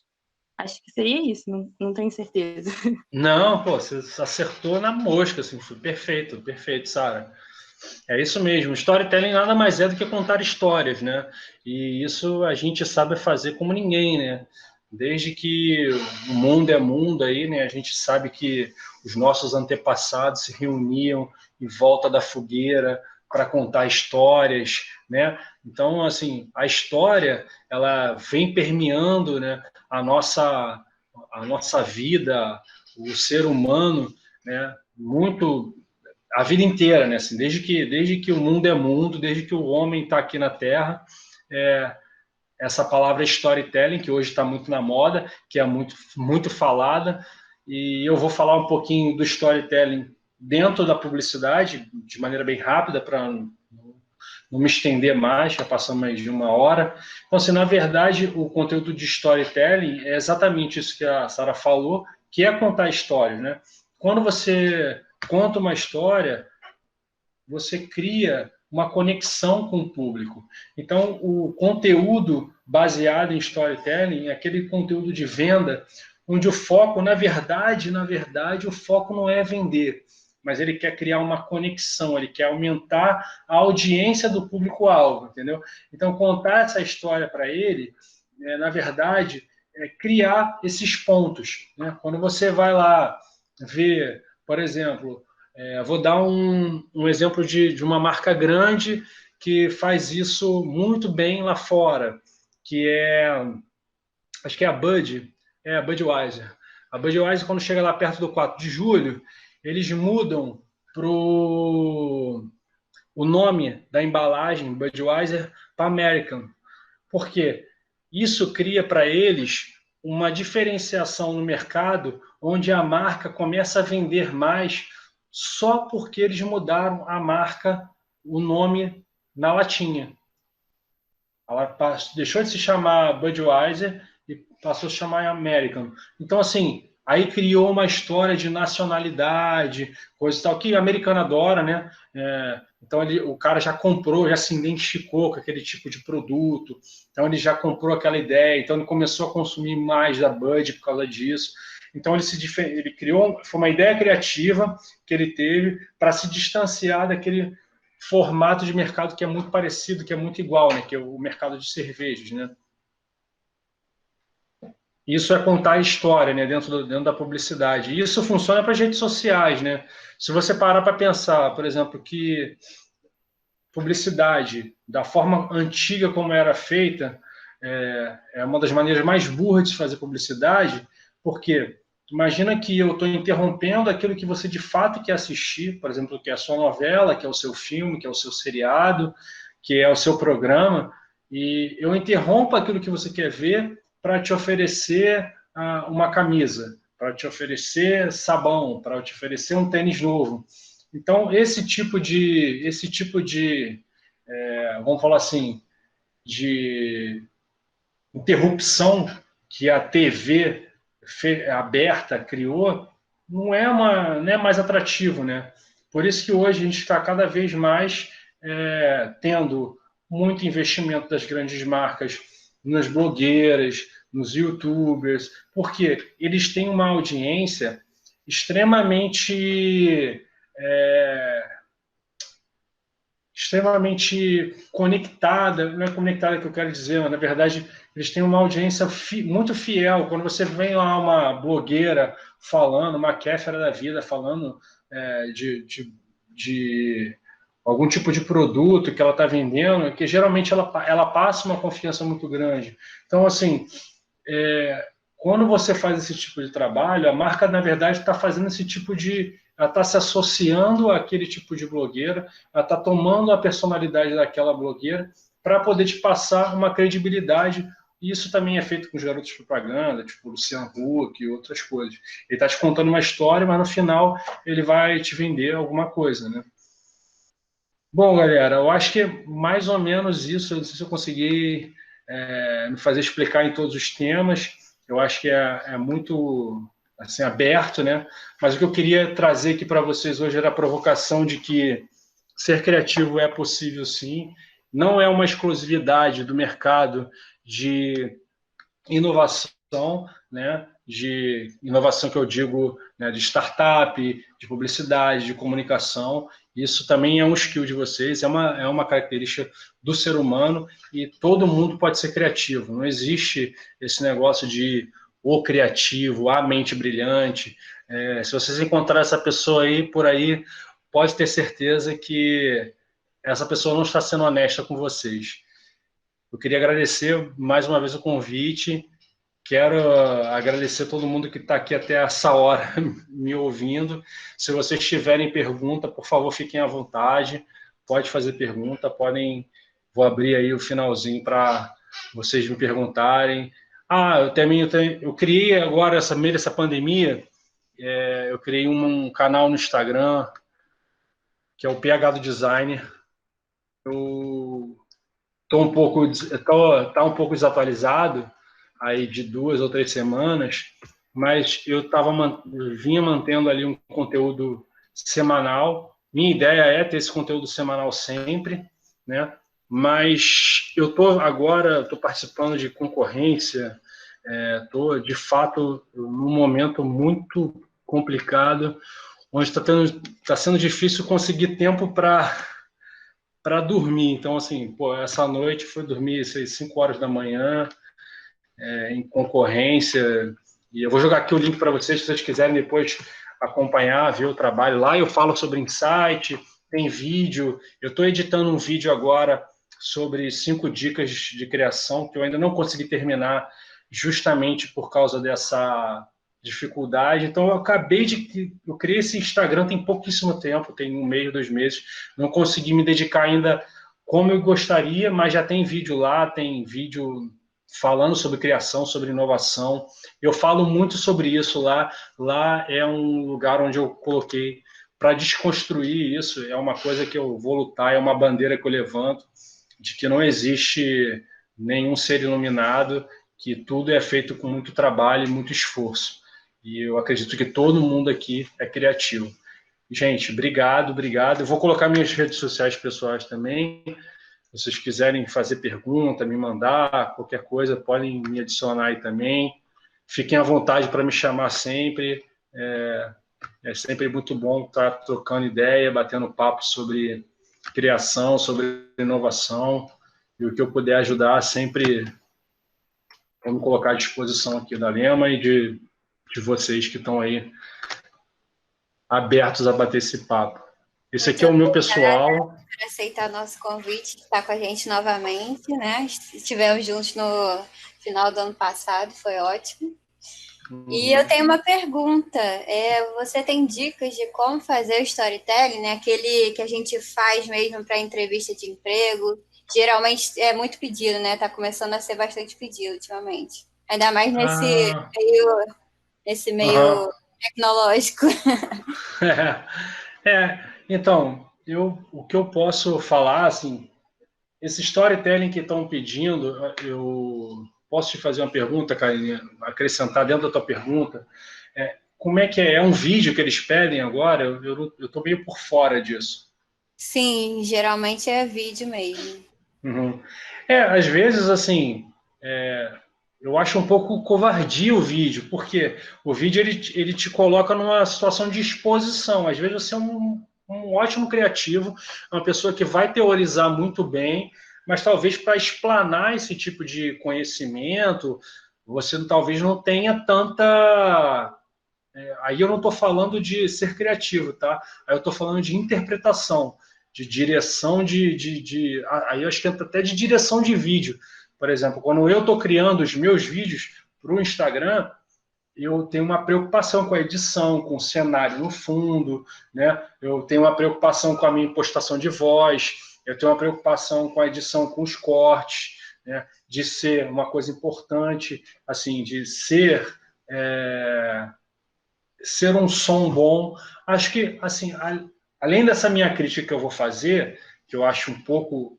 [SPEAKER 4] Acho que seria isso, não tenho certeza.
[SPEAKER 1] Não, pô, você acertou na mosca, assim, foi perfeito, perfeito, Sara. É isso mesmo. Storytelling nada mais é do que contar histórias, né? E isso a gente sabe fazer como ninguém, né? Desde que o mundo é mundo aí, né? A gente sabe que os nossos antepassados se reuniam em volta da fogueira para contar histórias, né? Então, assim, a história ela vem permeando, né? A nossa vida, o ser humano, né? Muito a vida inteira, né? Assim, desde que o mundo é mundo, desde que o homem está aqui na Terra, essa palavra storytelling, que hoje está muito na moda, que é muito, muito falada, e eu vou falar um pouquinho do storytelling dentro da publicidade, de maneira bem rápida, para não me estender mais, já passamos mais de 1 hora. Então, assim, na verdade, o conteúdo de storytelling é exatamente isso que a Sara falou, que é contar histórias, né? Quando você conta uma história, você cria uma conexão com o público. Então, o conteúdo baseado em storytelling é aquele conteúdo de venda onde o foco, na verdade, o foco não é vender, mas ele quer criar uma conexão, ele quer aumentar a audiência do público-alvo, entendeu? Então, contar essa história para ele, na verdade, é criar esses pontos, né? Quando você vai lá ver, por exemplo, vou dar um exemplo de uma marca grande que faz isso muito bem lá fora, que acho que é a Budweiser. A Budweiser, quando chega lá perto do 4 de julho, eles mudam o nome da embalagem Budweiser para American. Por quê? Isso cria para eles uma diferenciação no mercado, onde a marca começa a vender mais só porque eles mudaram a marca, o nome na latinha. Ela deixou de se chamar Budweiser e passou a se chamar American. Então, assim, aí criou uma história de nacionalidade, coisa e tal, que o americano adora, né? Então, o cara já comprou, já se identificou com aquele tipo de produto, então ele já comprou aquela ideia, então ele começou a consumir mais da Bud por causa disso. Então, ele criou, foi uma ideia criativa que ele teve para se distanciar daquele formato de mercado que é muito parecido, que é muito igual, né? Que é o mercado de cervejas, né? Isso é contar a história, né? Dentro da publicidade. E isso funciona para as redes sociais, né? Se você parar para pensar, por exemplo, que publicidade, da forma antiga como era feita, é uma das maneiras mais burras de se fazer publicidade, porque imagina que eu estou interrompendo aquilo que você de fato quer assistir, por exemplo, que é a sua novela, que é o seu filme, que é o seu seriado, que é o seu programa, e eu interrompo aquilo que você quer ver para te oferecer uma camisa, para te oferecer sabão, para te oferecer um tênis novo. Então, esse tipo de vamos falar assim, de interrupção que a TV aberta criou, não é mais atrativo, né? Por isso que hoje a gente está cada vez mais tendo muito investimento das grandes marcas nas blogueiras, nos youtubers, porque eles têm uma audiência extremamente conectada, não é conectada que eu quero dizer, mas na verdade eles têm uma audiência muito fiel. Quando você vem lá uma blogueira falando, uma Kéfera da vida falando de algum tipo de produto que ela está vendendo, que geralmente ela passa uma confiança muito grande. Então, assim, quando você faz esse tipo de trabalho, a marca, na verdade, está fazendo esse tipo de... Ela está se associando àquele tipo de blogueira, ela está tomando a personalidade daquela blogueira para poder te passar uma credibilidade. E isso também é feito com os garotos de propaganda, tipo Luciano Huck e outras coisas. Ele está te contando uma história, mas no final ele vai te vender alguma coisa, né? Bom, galera, eu acho que é mais ou menos isso. Eu não sei se eu consegui me fazer explicar em todos os temas. Eu acho que é muito assim, aberto, né? Mas o que eu queria trazer aqui para vocês hoje era a provocação de que ser criativo é possível, sim. Não é uma exclusividade do mercado de inovação, né? De inovação que eu digo, né, de startup, de publicidade, de comunicação. Isso também é um skill de vocês, é uma característica do ser humano e todo mundo pode ser criativo. Não existe esse negócio de o criativo, a mente brilhante. Se vocês encontrarem essa pessoa aí por aí, pode ter certeza que essa pessoa não está sendo honesta com vocês. Eu queria agradecer mais uma vez o convite. Quero agradecer a todo mundo que está aqui até essa hora me ouvindo. Se vocês tiverem pergunta, por favor, fiquem à vontade. Pode fazer pergunta, podem... Vou abrir aí o finalzinho para vocês me perguntarem. Eu criei agora, meio dessa pandemia, eu criei um canal no Instagram, que é o PH do Design. Eu estou um pouco desatualizado, aí de 2 ou 3 semanas, mas eu vinha mantendo ali um conteúdo semanal. Minha ideia é ter esse conteúdo semanal sempre, né? Mas eu estou participando de concorrência, estou, de fato, num momento muito complicado, onde está sendo difícil conseguir tempo para dormir. Então, assim, essa noite fui dormir 5 horas da manhã, em concorrência, e eu vou jogar aqui o link para vocês, se vocês quiserem depois acompanhar, ver o trabalho lá. Eu falo sobre insight, tem vídeo, eu estou editando um vídeo agora sobre 5 dicas de criação, que eu ainda não consegui terminar, justamente por causa dessa dificuldade. Então, eu criei esse Instagram tem pouquíssimo tempo, tem 1 mês, 2 meses, não consegui me dedicar ainda como eu gostaria, mas já tem vídeo lá, tem vídeo falando sobre criação, sobre inovação. Eu falo muito sobre isso lá. Lá é um lugar onde eu coloquei para desconstruir isso. É uma coisa que eu vou lutar, é uma bandeira que eu levanto, de que não existe nenhum ser iluminado, que tudo é feito com muito trabalho e muito esforço. E eu acredito que todo mundo aqui é criativo. Gente, obrigado. Eu vou colocar minhas redes sociais pessoais também. Se vocês quiserem fazer pergunta, me mandar, qualquer coisa, podem me adicionar aí também. Fiquem à vontade para me chamar sempre. É sempre muito bom estar trocando ideia, batendo papo sobre criação, sobre inovação. E o que eu puder ajudar, sempre vamos colocar à disposição aqui da Lema e de vocês que estão aí abertos a bater esse papo. Esse aqui é o meu pessoal.
[SPEAKER 2] Por aceitar nosso convite, estar com a gente novamente, né? Estivemos juntos no final do ano passado, foi ótimo. E eu tenho uma pergunta. Você tem dicas de como fazer o storytelling, né? Aquele que a gente faz mesmo para entrevista de emprego? Geralmente é muito pedido, né? Tá começando a ser bastante pedido ultimamente. Ainda mais nesse meio tecnológico.
[SPEAKER 1] Então, o que eu posso falar, assim, esse storytelling que estão pedindo, eu posso te fazer uma pergunta, Karine, acrescentar dentro da tua pergunta. Como é que é? É um vídeo que eles pedem agora? Eu estou meio por fora disso.
[SPEAKER 2] Sim, geralmente é vídeo mesmo.
[SPEAKER 1] Uhum. Às vezes, assim, eu acho um pouco covardia o vídeo, porque o vídeo ele te coloca numa situação de exposição. Às vezes você é um ótimo criativo, uma pessoa que vai teorizar muito bem, mas talvez para explanar esse tipo de conhecimento, você talvez não tenha tanta. Aí eu não estou falando de ser criativo, tá? Aí eu estou falando de interpretação, de direção aí eu acho que entra até de direção de vídeo. Por exemplo, quando eu estou criando os meus vídeos para o Instagram, eu tenho uma preocupação com a edição, com o cenário no fundo, né? Eu tenho uma preocupação com a minha impostação de voz, eu tenho uma preocupação com a edição, com os cortes, né? De ser uma coisa importante, assim, de ser um som bom. Acho que, assim, além dessa minha crítica que eu vou fazer, que eu acho um pouco,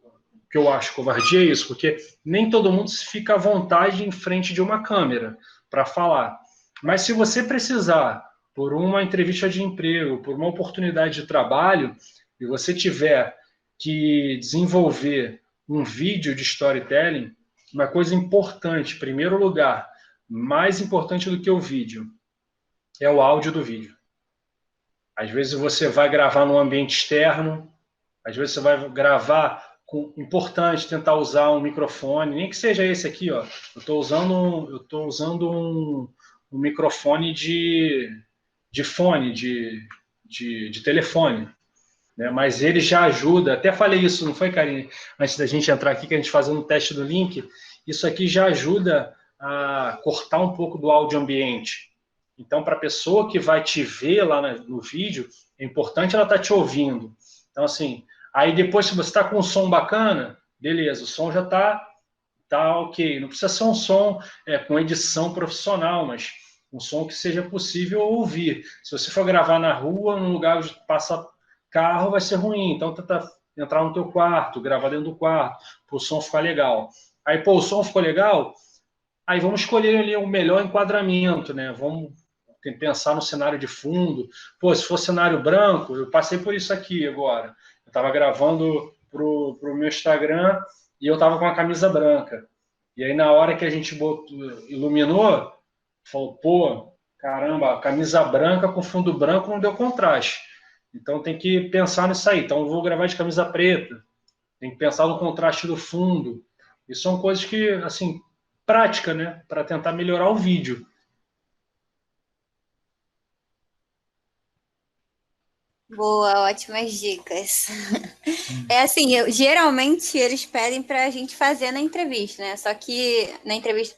[SPEAKER 1] que eu acho covardia é isso, porque nem todo mundo fica à vontade em frente de uma câmera para falar. Mas se você precisar, por uma entrevista de emprego, por uma oportunidade de trabalho, e você tiver que desenvolver um vídeo de storytelling, uma coisa importante, em primeiro lugar, mais importante do que o vídeo, é o áudio do vídeo. Às vezes você vai gravar num ambiente externo, às vezes você vai gravar importante tentar usar um microfone, nem que seja esse aqui, ó. Eu estou usando um microfone de fone, de telefone, né? Mas ele já ajuda. Até falei isso, não foi, Karine? Antes da gente entrar aqui, que a gente fazendo um teste do link, isso aqui já ajuda a cortar um pouco do áudio ambiente. Então, para a pessoa que vai te ver lá no vídeo, é importante ela estar te ouvindo. Então, assim, aí depois, se você está com um som bacana, beleza, o som já tá ok. Não precisa ser um som com edição profissional, mas um som que seja possível ouvir. Se você for gravar na rua, num lugar onde passa carro, vai ser ruim. Então, tenta entrar no teu quarto, gravar dentro do quarto, para o som ficar legal. Aí, pô, o som ficou legal, aí vamos escolher ali o melhor enquadramento, né? Vamos pensar no cenário de fundo. Pô, se for cenário branco, eu passei por isso aqui agora. Eu estava gravando pro meu Instagram e eu estava com a camisa branca. E aí, na hora que a gente iluminou, falou, pô, caramba, a camisa branca com fundo branco não deu contraste. Então tem que pensar nisso aí. Então eu vou gravar de camisa preta. Tem que pensar no contraste do fundo. E são coisas que, assim, prática, né? Para tentar melhorar o vídeo.
[SPEAKER 2] Boa, ótimas dicas. É assim, geralmente eles pedem para a gente fazer na entrevista, né? Só que na entrevista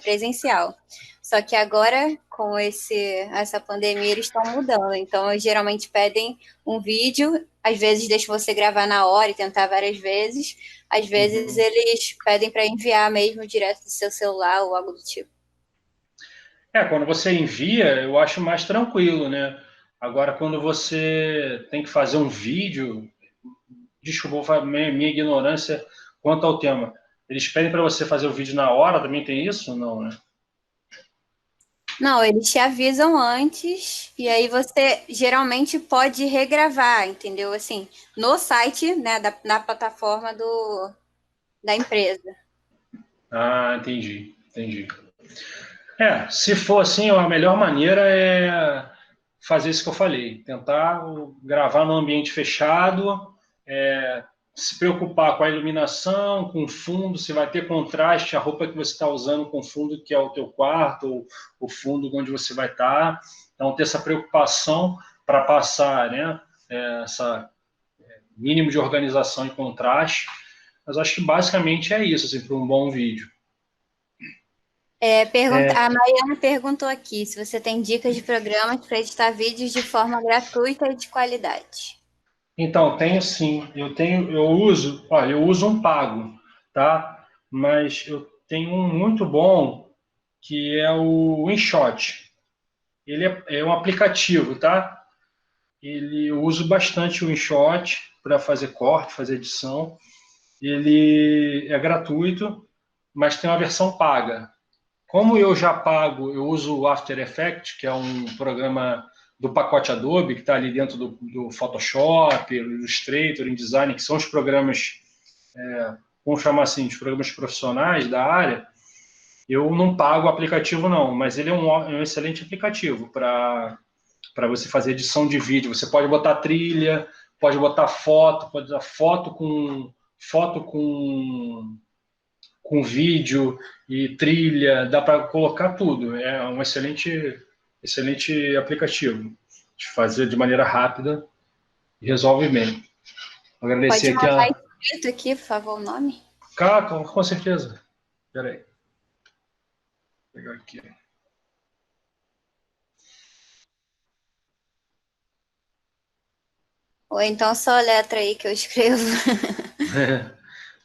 [SPEAKER 2] presencial. Só que agora, com essa pandemia, eles estão mudando. Então, eles geralmente pedem um vídeo, às vezes deixam você gravar na hora e tentar várias vezes. Às vezes eles pedem para enviar mesmo direto do seu celular ou algo do tipo.
[SPEAKER 1] Quando você envia, eu acho mais tranquilo, né? Agora, quando você tem que fazer um vídeo, desculpa minha ignorância quanto ao tema. Eles pedem para você fazer o vídeo na hora, também tem isso? Não, né?
[SPEAKER 2] Não, eles te avisam antes e aí você geralmente pode regravar, entendeu? Assim, no site, né, na plataforma da empresa.
[SPEAKER 1] Ah, entendi. Se for assim, a melhor maneira é fazer isso que eu falei, tentar gravar num ambiente fechado, se preocupar com a iluminação, com o fundo, se vai ter contraste, a roupa que você está usando com o fundo que é o teu quarto, ou o fundo onde você vai estar. Então, ter essa preocupação para passar, né, essa mínimo de organização e contraste. Mas acho que basicamente é isso, assim, para um bom vídeo.
[SPEAKER 2] A Mariana perguntou aqui se você tem dicas de programas para editar vídeos de forma gratuita e de qualidade.
[SPEAKER 1] Então, tenho sim. Eu uso um pago, tá? Mas eu tenho um muito bom que é o InShot. Ele é um aplicativo, tá? Eu uso bastante o InShot para fazer corte, fazer edição. Ele é gratuito, mas tem uma versão paga. Como eu já pago, eu uso o After Effects, que é um programa do pacote Adobe, que está ali dentro do Photoshop, Illustrator, InDesign, que são os programas, vamos chamar assim, os programas profissionais da área, eu não pago o aplicativo não, mas ele é um excelente aplicativo para você fazer edição de vídeo. Você pode botar trilha, pode botar foto, pode usar com vídeo e trilha, dá para colocar tudo. É um excelente aplicativo de fazer de maneira rápida e resolve bem. Agradecer
[SPEAKER 2] Pode
[SPEAKER 1] aqui
[SPEAKER 2] mandar escrito aqui, por favor, o nome?
[SPEAKER 1] Com certeza. Espera aí. Vou pegar aqui.
[SPEAKER 2] Ou então só a letra aí que eu escrevo.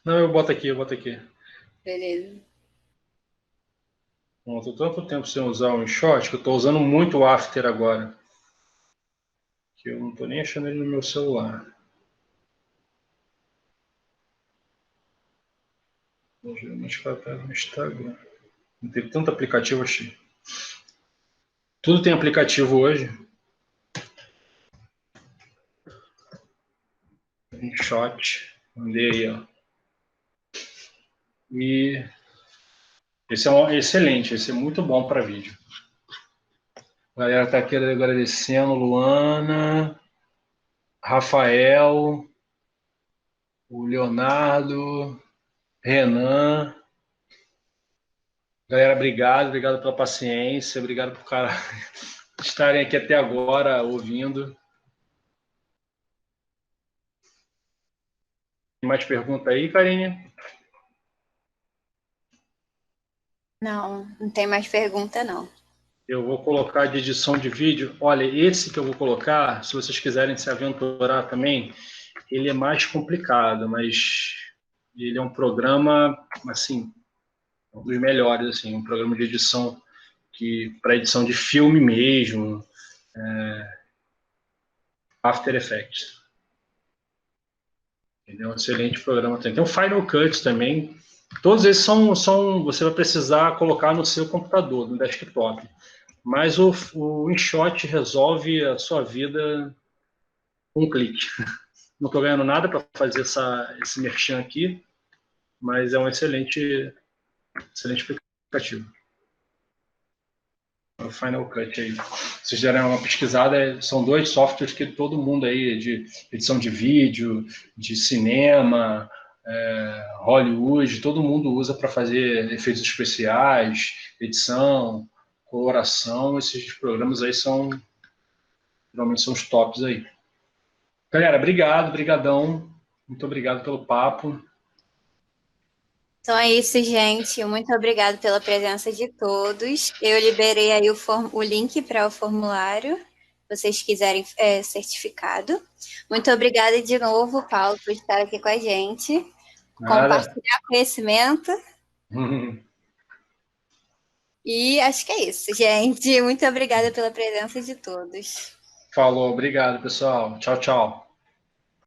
[SPEAKER 1] Não, eu boto aqui.
[SPEAKER 2] Beleza.
[SPEAKER 1] Bom, estou tanto tempo sem usar o InShot que eu estou usando muito o After agora. Que eu não estou nem achando ele no meu celular. Geralmente ela está no Instagram. Não teve tanto aplicativo, achei. Tudo tem aplicativo hoje. InShot. Mandei aí, ó. E esse é excelente, esse é muito bom para vídeo. A galera está aqui agradecendo, Luana, Rafael, o Leonardo, Renan. Galera, obrigado pela paciência, obrigado por estarem aqui até agora ouvindo. Tem mais pergunta aí, Karine?
[SPEAKER 2] Não tem mais pergunta, não.
[SPEAKER 1] Eu vou colocar de edição de vídeo. Olha, esse que eu vou colocar, se vocês quiserem se aventurar também, ele é mais complicado, mas ele é um programa, assim, um dos melhores, assim, um programa de edição para edição de filme mesmo, After Effects. Ele é um excelente programa. Tem o Final Cut também. Todos esses você vai precisar colocar no seu computador, no desktop. Mas o InShot resolve a sua vida com um clique. Não estou ganhando nada para fazer esse merchan aqui, mas é um excelente aplicativo. O Final Cut aí. Se vocês derem uma pesquisada, são 2 softwares que todo mundo aí, de edição de vídeo, de cinema, Hollywood, todo mundo usa para fazer efeitos especiais, edição, coloração. Esses programas aí geralmente são os tops aí. Galera, brigadão. Muito obrigado pelo papo.
[SPEAKER 2] Então é isso, gente. Muito obrigada pela presença de todos. Eu liberei aí o link para o formulário, se vocês quiserem certificado. Muito obrigada de novo, Paulo, por estar aqui com a gente.
[SPEAKER 1] Nada.
[SPEAKER 2] Compartilhar conhecimento. E acho que é isso, gente. Muito obrigada pela presença de todos.
[SPEAKER 1] Falou, obrigado, pessoal. Tchau, tchau.